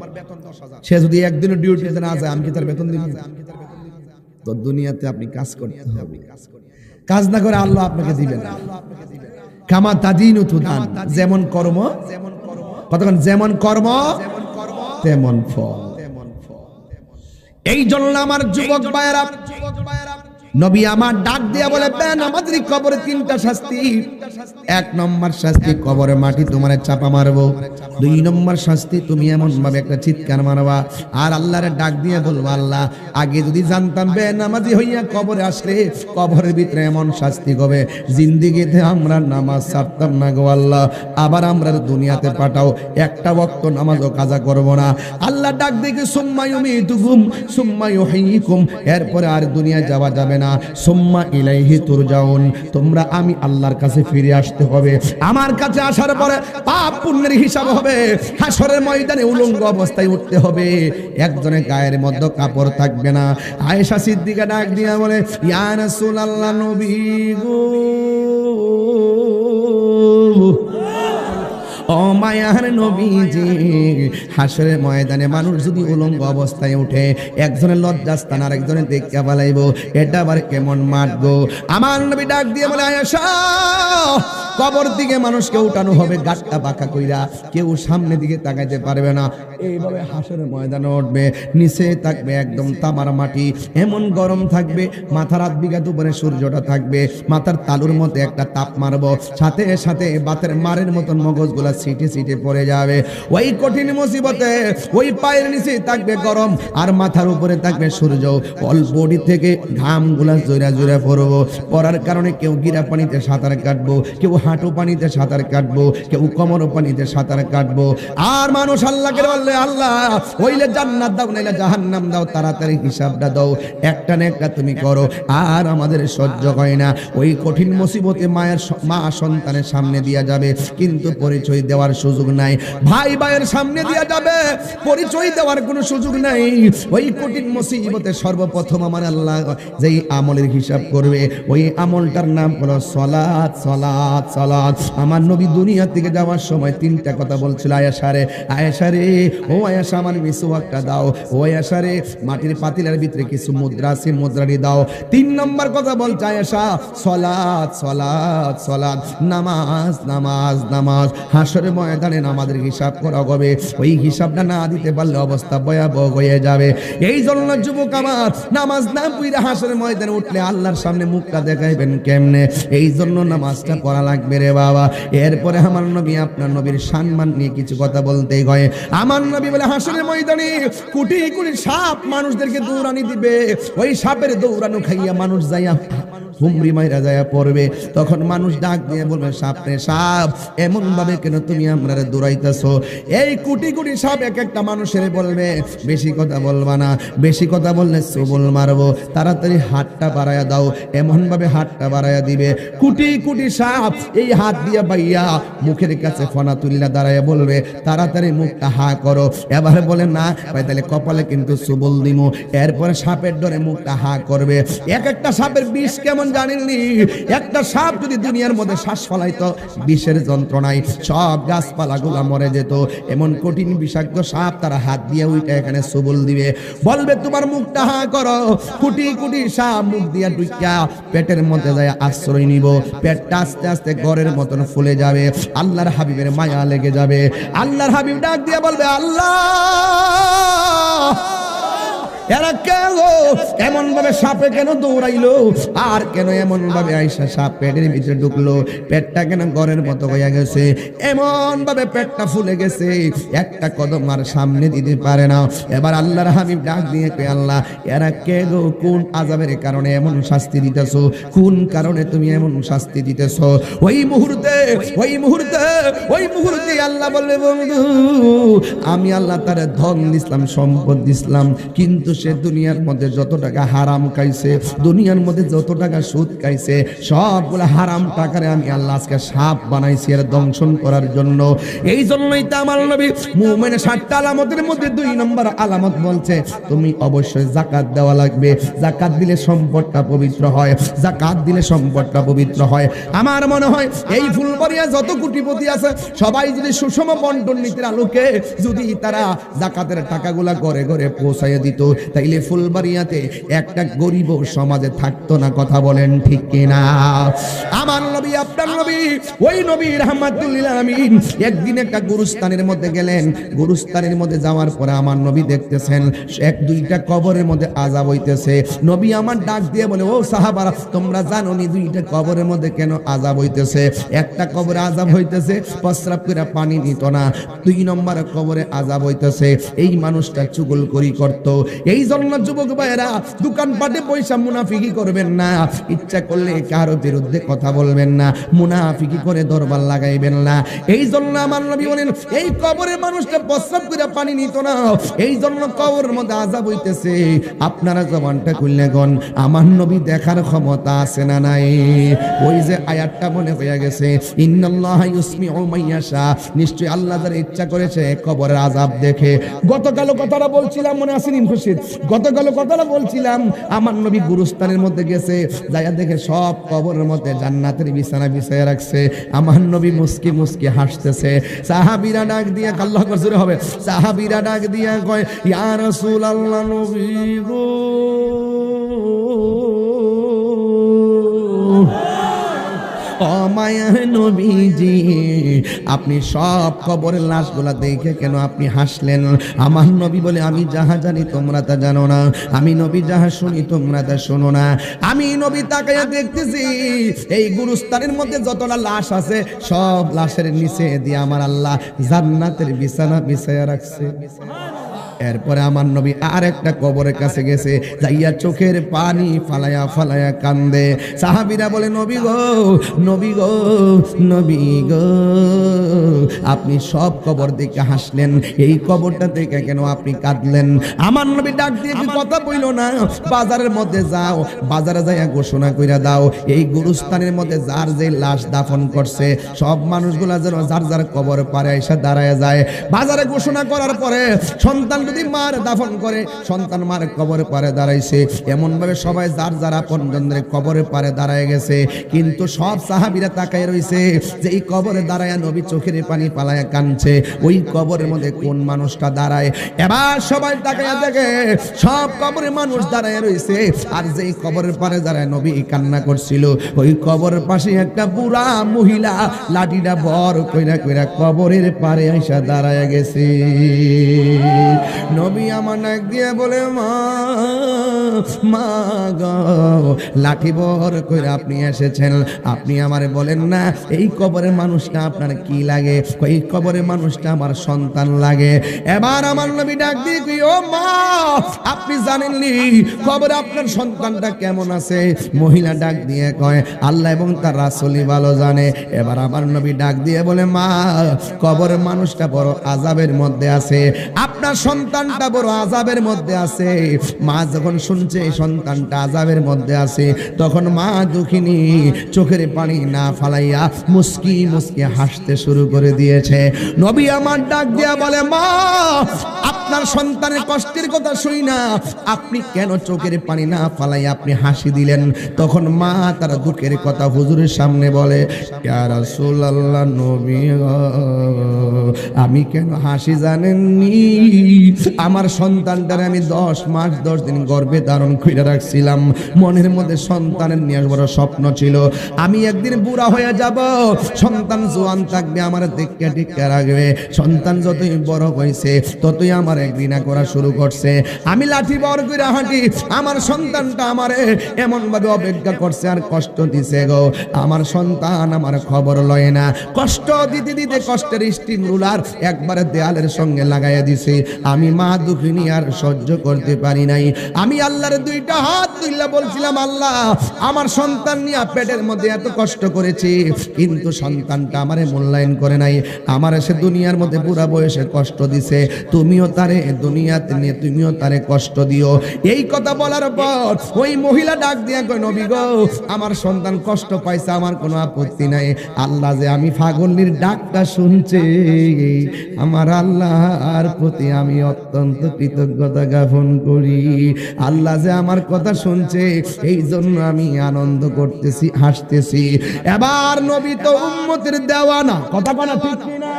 সে যদি একদিনও ডিউটিতে না যায় আমি কি তার বেতন দিব তো দুনিয়াতে আপনি কাজ করতে হবে কাজ না করে আল্লাহ আপনাকে দিবেন না কামা তাদিনু তুদান যেমন কর্ম কতক্ষণ যেমন কর্ম তেমন ফল এই জন্য আমার যুবক ভাইয়েরা নবী আমার ডাক দিয়া বলে আমাদের কবরে 3টা শাস্তি 1 নম্বর শাস্তি কবরে মাটি তোমারে চাপা মারবো 2 নম্বর শাস্তি তুমি এমন ভাবে একটা চিৎকার মারবা আর আল্লাহরে ডাক দিয়ে বলবা আল্লাহ আগে যদি জানতাম বেনামাজি হইয়া কবরে আসলে কবরের ভিতরে এমন শাস্তি হবে জিন্দেগিতে আমরা নামাজ ছাড়তাম না গো আল্লাহ আবার আমরা দুনিয়াতে পাঠাও একটা ওয়াক্ত নামাজও কাজা করব না আল্লাহ ডাক দেখে সুম্মা ইউমিতুকুম সুম্মা ইউহয়িকুম এরপরে আর দুনিয়া যাওয়া যাবে না সুম্মা ইলাইহি তুরজাউন তোমরা আমি আল্লাহর কাছে ফিরে আসতে হবে আমার কাছে আসার পরে পাপ পুণ্যের হিসাব হবে হাসরের ময়দানে উলঙ্গ অবস্থায় উঠতে হবে একজনের গায়ের মধ্যে কাপড় থাকবে না আয়েশা সিদ্দিকা ডাক দিয়া বলে ইয়া রাসূলুল্লাহ নবী গো ও মায়ার নবীজি, হাসরের ময়দানে মানুষ যদি উলঙ্গ অবস্থায় উঠে, একজনের লজ্জাস্থান আর একজনের দেখতে পালাইব, এটা আবার কেমন মাঠ গো। আমার নবী ডাক দিয়ে বলে, আয়েশা, কবর দিকে মানুষকে উঠানো হবে গাট্টা বাঁকা কইরা, কেউ সামনে দিকে তাকাইতে পারবে না। এইভাবে হাসরের ময়দানে উঠবে, নিচে থাকবে একদম তামার মাটি, এমন গরম থাকবে, মাথার হাত বিঘাত উপরে সূর্যটা থাকবে, মাথার তালুর মধ্যে একটা তাপ মারবো, সাথে সাথে বাতের মারের মতন মগজগুলা ছিটে ছিটে পড়ে যাবে। ওই কঠিন মুসিবতে ওই পায়ের নিচে থাকবে গরম, আর মাথার উপরে থাকবে সূর্য, অল বডি থেকে ঘামগুলা জোরা জোরা পড়বো, পড়ার কারণে কেউ গিরা পানিতে সাঁতার কাটবো, কেউ হাঁটু পানিতে সাঁতার কাটবো, কেউ কোমর পানিতে সাঁতার কাটবো। আর মানুষ আল্লাহকে বললে, আল্লাহ হইলে জান্নাত দাও, নাইলে জাহান্নাম দাও, তাড়াতাড়ি হিসাবটা দাও, একটা না একটা তুমি করো। আর আমাদের সহ্য হয় না। ওই কঠিন মুসিবতে মা সন্তানের সামনে দিয়া যাবে, কিন্তু পরিচয় দেওয়ার সুযোগ নাই। ভাই ভাইয়ের সামনে দিয়া যাবে, পরিচয় দেওয়ার কোনো সুযোগ নাই। ওই কঠিন মুসিবতে সর্বপ্রথম আমার আল্লাহ যেই আমলের হিসাব করবে, ওই আমলটার নাম হলো সালাত। সালাত সালাত। আমার নবী দুনিয়া থেকে যাওয়ার সময় তিনটা কথা বলছিল, আয়েশা রে, আয়েশা রে, ও আয়েশা আমার মিসওয়াকটা দাও, ও আয়েশা রে মাটির পাতিলের ভিতরে কিছু মুদ্রা আছে, মুদ্রাটি দাও। তিন নম্বর কথা বলছে আয়েশা, সালাত সালাত সালাত, নামাজ নামাজ নামাজ। হাসরের ময়দানে নামাজের হিসাব করা হবে, ওই হিসাবটা না দিতে পারলে অবস্থা ভয়াবহ হয়ে যাবে। এই জন্য যুবক আমার, নামাজ না পড়ে হাসরের ময়দানে উঠলে আল্লাহর সামনে মুখটা দেখাইবেন কেমনে? এই জন্য নামাজটা পড়া লাগবে রে বাবা। এরপরে আমার নবী, আপনার নবীর সম্মান নিয়ে কিছু কথা বলতেই হয়। আমার নবী বলে, হাসরের ময়দানে কোটি কোটি সাপ মানুষদেরকে দৌড়ানি দিবে, ওই সাপের দৌড়ানো খাইয়া মানুষ যাইয়া হুমরি মাইরা যাইয়া পড়বে। তখন মানুষ ডাক দিয়ে বলবে, সাপ রে সাপ, এমন ভাবে কেন তুমি আমরারে দৌড়াইতেছো? এই কোটি কোটি সাপ এক একটা মানুষের বলবে, বেশি কথা বলবা না, বেশি কথা বললে সবল মারবো, তাড়াতাড়ি হাতটা বাড়াইয়া দাও। এমন ভাবে হাতটা বাড়াইয়া দিবে, কোটি কোটি সাপ এই হাত দিয়া বাইয়া মুখের কাছে ফনা তুলিয়া দাঁড়াইয়া বলবে, তাড়াতাড়ি মুখটা হা করো। এবার বলে, না ভাই, তাহলে কপালে কিন্তু সবল দিমু। এরপরে সাপের ডরে মুখটা হা করবে। এক একটা সাপের বিষ কেমন জানেননি? একটা সাপ যদি দুনিয়ার মধ্যে শ্বাস ফলাইতো, বিষের যন্ত্রণায় সব গাছপালা গুলা মরে যেত। এমন কঠিন বিষাক্ত সাপ তারা হাত দিয়ে উইটা এখানে সবল দিবে, বলবে তোমার মুখটা হা করো। কোটি কোটি সাপ মুখ দিয়া ঢুকিয়া পেটের মধ্যে যায় আশ্রয় নিব। পেটটা আস্তে আস্তে গড়ের মতন ফুলে যাবে, আল্লাহর হাবিবের মায়া লেগে যাবে। আল্লাহর হাবিব ডাক দিয়ে বলবে, আল্লাহ এরা কেন এমন ভাবে সাপে কেন দৌড়াইলো, আর কেন এমন ভাবে আইসা সাপ পেটের ভিতরে ঢুকলো? পেটটা কেন গড়ের মতো হয়ে গেছে, এমন ভাবে পেটটা ফুলে গেছে, একটা কদম আর সামনে দিতে পারে না। এবার আল্লাহর হাবিব ডাক দিয়ে কয়, আল্লাহ এরা কে গো? কোন আযাবের কারণে এমন শাস্তি দিতেছো? কোন কারণে তুমি এমন শাস্তি দিতেছো? ওই মুহূর্তে আল্লাহ বলবে, বন্ধু আমি আল্লাহ তারে ধন দিছিলাম, সম্পদ দিছিলাম, কিন্তু সে দুনিয়ার মধ্যে যত টাকা হারাম খাইছে, দুনিয়ার মধ্যে যত টাকা সুদ খাইছে, সবগুলো হারাম টাকারে আমি আল্লাহ আজকে সাপ বানাইছি এর দংশন করার জন্য। এই জন্যই তো আমার নবী মুমিনের 7টা আলামতের মধ্যে 2 নম্বর আলামত বলছে, তুমি অবশ্যই যাকাত দেওয়া লাগবে। যাকাত দিলে সম্পদটা পবিত্র হয়, যাকাত দিলে সম্পদটা পবিত্র হয়। আমার মনে হয় এই ফুলবাড়িয়া যত কোটিপতি আছে, সবাই যদি সুষম বন্টন নীতির আলোকে যদি তারা যাকাতের টাকাগুলা ঘরে ঘরে পৌঁছাইয়া দিত, তাইলে ফুলবাড়িয়াতে একটা গরিব সমাজে থাকতো না। কথা বলেন ঠিক কিনা? আমার নবী, আপনার নবী, ওই নবী রাহমাতুল লিল আলামিন একদিন একটা গুরুস্থানের মধ্যে গেলেন। গুরুস্থানের মধ্যে যাওয়ার পরে আমার নবী দেখতেছেন 1-2টা কবরের মধ্যে আযাব হইতেছে। নবী আমার ডাক দিয়ে বলে, ও সাহাবারা, তোমরা জানো নি 2টা কবরের মধ্যে কেন আযাব হইতেছে? একটা কবরে আযাব হইতেছে প্রস্রাব করে পানি নিত না, 2 নম্বর কবরে আযাব হইতেছে এই মানুষটা চুগলখড়ি করত। এই জন্য যুবক ভাইয়েরা, দোকানপাটে পয়সা মুনাফিকি করবেন না, ইচ্ছা করলে কারো বিরুদ্ধে কথা বলবেন না, মুনাফিকি করে দরবার লাগাইবেন না। এই জন্য আমার নবী বলেন, এই কবরের মানুষটা প্রস্রাব করে পানি নিত না, এই জন্য কবরের মধ্যে আযাব হইতেছে। আপনারা জবানটা খুললে গন, আমার নবী দেখার ক্ষমতা আছে না নাই? ওই যে আয়াতটা মনে হয়ে গেছে, ইন্নাল্লাহা ইউসমিউ মাইয়াশা, নিশ্চয়ই আল্লাহ যার ইচ্ছা করেছে কবরের আযাব দেখে। গতকাল কথাটা বলছিলাম, মনে আছে নি মুর্শিদ? গতকাল কথাটা বলছি, বলছিলাম আমার নবী গুরুস্থানের মধ্যে গেছে, যাইয়া দেখে সব কবরের মধ্যে জান্নাতের বিছানা বিছাইয়া রাখছে। আমার নবী মুস্কি মুস্কি হাসতেছে। সাহাবীরা ডাক দিয়া, আল্লাহু আকবার জোরে হবে, সাহাবীরা ডাক দিয়া কয় ইয়া রাসূলুল্লাহ, নবী গো, ও মায়া নবীজি, আপনি সব কবরের লাশগুলা দেখে কেন আপনি হাসলেন? আমার নবী বলে, আমি যাহা জানি তোমরা তা জানো না, আমি নবী যাহা শুনি তোমরা তা শোনো না। আমি নবী তাকাইয়া দেখতেছি এই গুরুস্থানের মধ্যে যতটা লাশ আছে সব লাশের নিচে দিয়ে আমার আল্লাহ জান্নাতের বিছানা বিছাইয়া রাখছে। এরপরে আমার নবী আর একটা কবরের কাছে গেছে, যাইয়া চোখের পানি ফালায়া ফালায়া কান্দে। সাহাবীরা বলে, নবী গো, নবী গো, নবী গো, আপনি সব কবর দেখে হাসলেন, এই কবরটা দেখে কেন আপনি কাঁদলেন? আমার নবী ডাক দিয়ে কি কথা বইল না, বাজারের মধ্যে যাও, বাজারে যাইয়া ঘোষণা কইরা দাও, এই গুরুস্থানের মধ্যে যার যে লাশ দাফন করছে সব মানুষগুলা যেন যার যার কবর পারে এসে দাঁড়ায় যায়। বাজারে ঘোষণা করার পরে সন্তান যদি মার দাফন করে, সন্তান মার কবরে পারে দাঁড়াইছে, এমন ভাবে সবাই যার যার আপনজনদের কবরে পারে দাঁড়ায় গেছে। কিন্তু সব সাহাবীরা তাকায় রইছে যে এই কবরে দাঁড়ায় নবী চোখের পানি পালায়া কাঁদছে, ওই কবরের মধ্যে কোন মানুষটা দাঁড়ায়। এবার সবাই তাকায় দেখে সব কবরে মানুষ দাঁড়ায় রইছে, আর যেই কবরের পারে দাঁড়ায় নবী কান্না করছিল, ওই কবরের পাশে একটা বুড়া মহিলা লাঠিটা বর কইরা কইরা কবরের পারে আইসা দাঁড়ায় গেছে। নবী আমার নাক দিয়ে বলে, মা মা গো, লাঠি বর কইরা আপনি এসেছেন, আপনি আমারে বলেন না এই কবরের মানুষটা আপনার কি লাগে? এই কবরের মানুষটা আমার সন্তান লাগে। এবার আমার নবী ডাক দিয়ে কই, ও মা, আপনি জানেননি কবরে আপনার সন্তানটা কেমন আছে? মহিলা ডাক দিয়ে কয়, আল্লাহ এবং তার রাসূলই ভালো জানে। এবার আমার নবী ডাক দিয়ে বলে, মা, কবরের মানুষটা বড় আযাবের মধ্যে আছে, আপনার সন্তানটা বড় আযাবের মধ্যে আছে। মা যখন শুনছে সন্তানটা আযাবের মধ্যে আছে, তখন মা দুঃখিনী চোখের পানি না ফালাইয়া মুস্কি মুস্কি হাসতে শুরু করে দিয়েছে। নবী আমার ডাক দিয়া বলে, মা, আপনার সন্তানের কষ্টের কথা শুই না আপনি কেন চোখের পানি না ফালাইয়া আপনি হাসি দিলেন? তখন মা তার দুঃখের কথা হুজুরের সামনে বলে, ইয়া রাসূলুল্লাহ, নবী গো, আমি কেন হাসি জানেননি? আমার সন্তানটারে আমি 10 মাস 10 দিন গর্ভে ধারণ করে রাখছিলাম। মনের মধ্যে সন্তানের নিয়ে বড় স্বপ্ন ছিল, আমি একদিন বুড়া হয়ে যাব, সন্তান জোয়ান থাকবে, আমার দেখে টিকে রাখবে। সন্তান যতই বড় হয়েছে ততই আমার ঘৃণা করা শুরু করছে। আমি লাঠি বর করে হাঁটি, আমার সন্তানটা আমারে এমন ভাবে অপেক্ষা করছে আর কষ্ট দিছে গো। আমার সন্তান আমার খবর লয় না, কষ্ট দিতে দিতে কষ্টের স্টিম রুলার একবারে দেয়ালের সঙ্গে লাগাইয়া দিছে। আমি মা দুঃখিনী আর সহ্য করতে পারি নাই। আমি আল্লাহর দুইটা হাত তুইলা বলছিলাম, আল্লাহ, আমার সন্তান নিয়ে পেটের মধ্যে এত কষ্ট করেছি, কিন্তু সন্তানটা আমারে মূল্যায়ন করে নাই, আমার সে দুনিয়ার মধ্যে বুড়া বয়সে কষ্ট দিছে, তুমিও তারে দুনিয়াতে নিয়ে তুমিও তারে কষ্ট দিও। এই কথা বলার পর ওই মহিলা ডাক দিয়া কয়, নবী গো, আমার সন্তান কষ্ট পাইছে, আমার কোনো আপত্তি নাই। আল্লাহ যে আমি ফাগলির ডাকটা শুনছে, আমার আল্লাহর প্রতি আমি অত্যন্ত কৃতজ্ঞতা জ্ঞাপন করি। আল্লাহ যে আমার কথা শুনছে, এই জন্য আমি আনন্দ করতেছি, হাসতেছি। এবার নবী তো উম্মতের দেওয়ানা, কথা বলা ঠিক কিনা?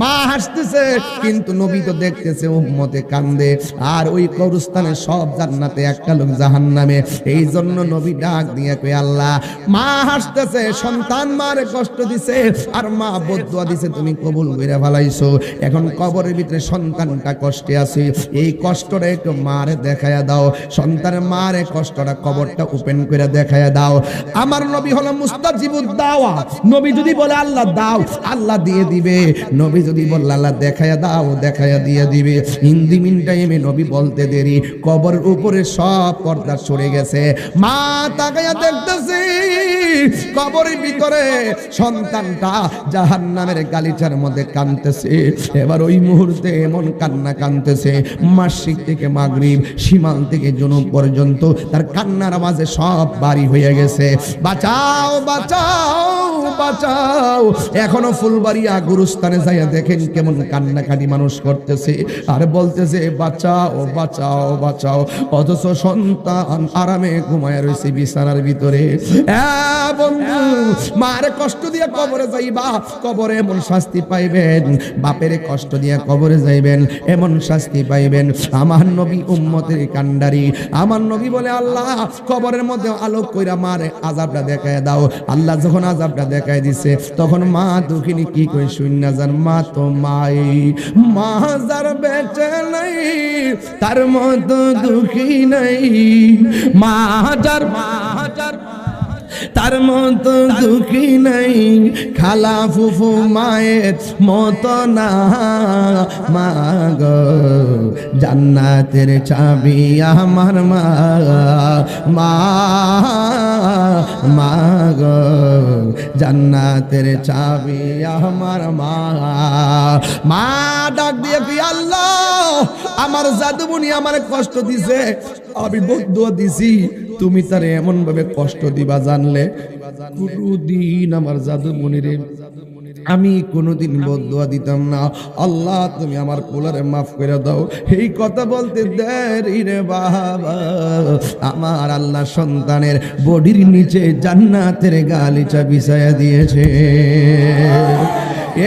মা হাসতেছে, কিন্তু নবী তো দেখতেছে উম্মতে কান্দে, আর ওই কবরস্থানে সব জান্নাতে, একটা লোক জাহান্নামে। এই জন্য নবী ডাক দিয়ে কই, আল্লাহ, মা হাসতেছে, সন্তান মারে কষ্ট দিছে, আর মা বদদুয়া দিছে, তুমি কবুল কইরা ফেলাইছো। এখন কবরের ভিতরে সন্তানটা কষ্টে আছে, এই কষ্টটা একটু মারে দেখায়া দাও, সন্তানের মারে কষ্টটা কবরটা ওপেন করে দেখায়া দাও। আমার নবী হলো মুস্তাজিবুদ দাওয়া। নবী যদি বলে আল্লাহ দাও, আল্লাহ দিয়ে দিবে। নবী যদি বলে আল্লাহ দেখায়া দাও, দেখায়া দিয়ে দিবে। ইন দি মিন টাইমে নবী বলতে দেরি, কবর উপরে সব পর্দা সরে গেছে। মা তাকায়া দেখতেছে কবরের ভিতরে সন্তানটা জাহান্নামের গালিচার মধ্যে কাঁদতেছে। এবার ওই মুহূর্তে এমন কান্না কাঁদতেছে, মাসিক থেকে মাগরিব, শিমাল থেকে জুনুব পর্যন্ত তার কান্নার আওয়াজে সব বাড়ি হয়ে গেছে। বাঁচাও, বাঁচাও, বাঁচাও। এখনো ফুলবাড়িয়া গুরুস্থানে যাইয়া দেখেন কেমন কান্নাকাটি মানুষ করতেছে আর বলতেছে বাঁচাও বাঁচাও বাঁচাও, অথচ সন্তান আরামে ঘুমায় রয়েছে বিছানার ভিতরে। বন্ধু, মারে কষ্ট দিয়ে কবরে যাইবা, কবরে এমন শাস্তি পাইবেন, বাপের কষ্ট দিয়ে কবরে যাইবেন এমন শাস্তি পাইবেন। আমার নবী উম্মতের কান্ডারি, আমার নবী বলে আল্লাহ কবরের মধ্যে আলোক কইরা মারে আযাবটা দেখায় দাও। আল্লাহ যখন আযাবটা দেখায় দিছে তখন মা দুঃখিনী কি কই শুননা যান, মা তো মাই, মা যার বেঁচে নাই তার মতো দুঃখী নাই, মা যার তার মতো দুঃখী নাই, খালা ফুফু মায়ের মতো না, মা গো জান্নাতের চাবি আমার মা, মা মা গো জান্নাতের চাবি আমার মা। মা ডাক দিয়ে কি আল্লাহ আমার জাদুমণি আমার কষ্ট দিছে, আমি বদুয়া দিছি, তুমি তারে এমন ভাবে কষ্ট দিবা জানলে কোনদিন আমার জাদুমণিরে আমি কোনোদিন বদুয়া দিতাম না। আল্লাহ তুমি আমার পোলারে মাফ করে দাও। এই কথা বলতে দেরি রে বাবা, আমার আল্লাহ সন্তানের বডির নিচে জান্নাতের গালিচা বিছায়া দিয়েছে।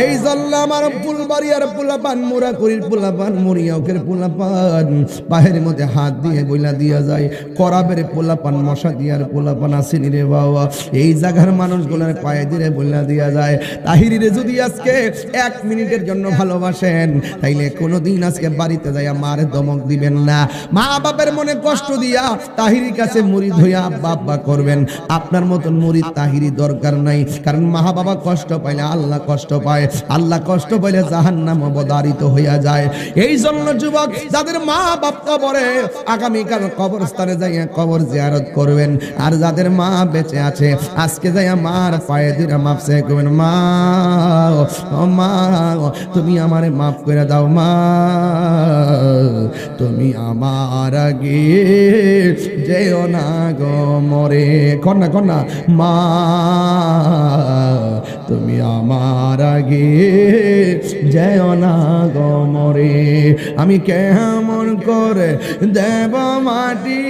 এই জন্য আমার ফুলবাড়িয়ার পোলাপান, মুরাকুরির পোলাপান, মরিয়াউকের পোলাপান পায়ের মধ্যে হাত দিয়ে বইলা দিয়া যায়, করাবের পোলাপান, মশা দিয়ার পোলাপান আসেনি রে বাবা, এই জায়গার মানুষগুলোর পায়ে দিয়ে বইলা দিয়া যায়। তাহিরিরে যদি আজকে 1 মিনিটের জন্য ভালোবাসেন তাইলে কোনোদিন আজকে বাড়িতে যাইয়া মারে ধমক দিবেন না, মা বাপের মনে কষ্ট দিয়া তাহিরির কাছে মুরিদ হইয়া আব্বা আব্বা করবেন। আপনার মতন মুরিদ তাহিরি দরকার নাই, কারণ মা বাবা কষ্ট পাইলে আল্লাহ কষ্ট পায়, আল্লাহ কষ্ট পাইলে জাহান্নাম অবধারিত হইয়া যায়। এই জন্য যুবক যাদের মা বাপ কবরে, আগামীকাল কবরস্থানে যাইয়া কবর জিয়ারত করবেন, আর যাদের মা বেঁচে আছে আজকে যাইয়া মার পায়ে দিয়ে মাফ চাই করবেন, মা ও মা তুমি আমারে মাফ করে দাও, মা তুমি আমার আগে যেও না গো মরে, কন্যা কন্যা মা তুমি আমার আগে যেও না গো মরে, আমি কেমন করে দেব মাটি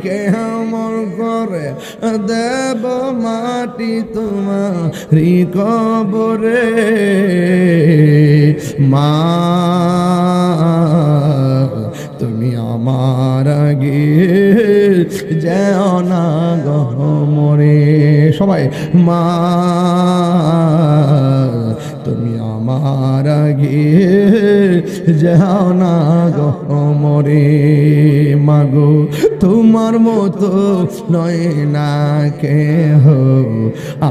কেমন করে দেব মাটি তোমারি কবরে, মা তুমি আমার আগে যেও না গো মরে, সবাই মা তুমি আমার আগে যেও না গো মরে, মাগো তোমার মতো নয় না কেহ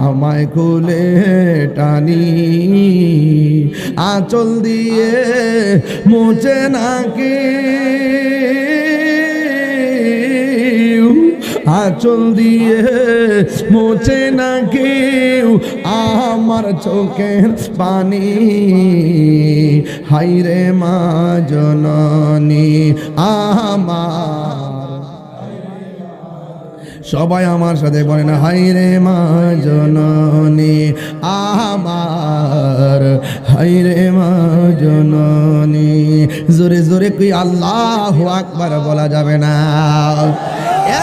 আমায় কোলে টানি, আঁচল দিয়ে মুছে নাকি, আঁচল দিয়ে মুছে না কেউ আমার চোখের পানি, হাইরে মা জননী আমার, সবাই আমার সাথে বলে না, হাইরে মা জননী আমার, হাইরে মা জননী, জোরে জোরে কই আল্লাহু আকবার বলা যাবে না।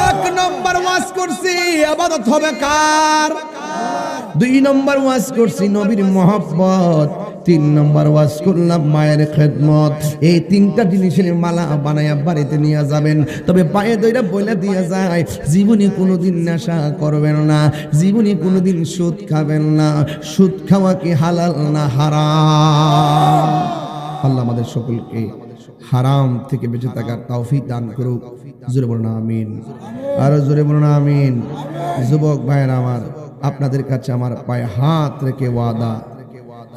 1 নম্বর ওয়াজ করছি ইবাদত হবে কার, 2 নম্বর ওয়াজ করছি নবীর মহব্বত, 3 নম্বর ওয়াজ করলাম মায়ের খেদমত। এই 3টা জিনিসের মালা বানায়া বাড়িতে নিয়ে যাবেন, তবে পায়ে দইরা বইলা দিয়া যায় জীবনে কোনোদিন নেশা করবেন না, জীবনে কোনোদিন সুদ খাবেন না, সুদ খাওয়া কি হালাল না হারাম। আল্লাহ আমাদের সকলকে হারাম থেকে বেঁচে থাকার তৌফিক দান করুক, জোরে বলুন আমিন, আরো জোরে বলুন আমিন। যুবক ভাইয়েরা আমার, আপনাদের কাছে আমার পায়ে হাত রেখে ওয়াদা,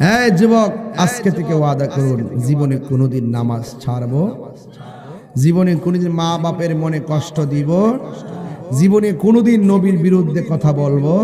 হ্যাঁ যুবক আজকে থেকে ওয়াদা করুন জীবনে কোনোদিন নামাজ ছাড়বো, জীবনে কোনোদিন মা বাপের মনে কষ্ট দিব, জীবনে কোনোদিন নবীর বিরুদ্ধে কথা বলবো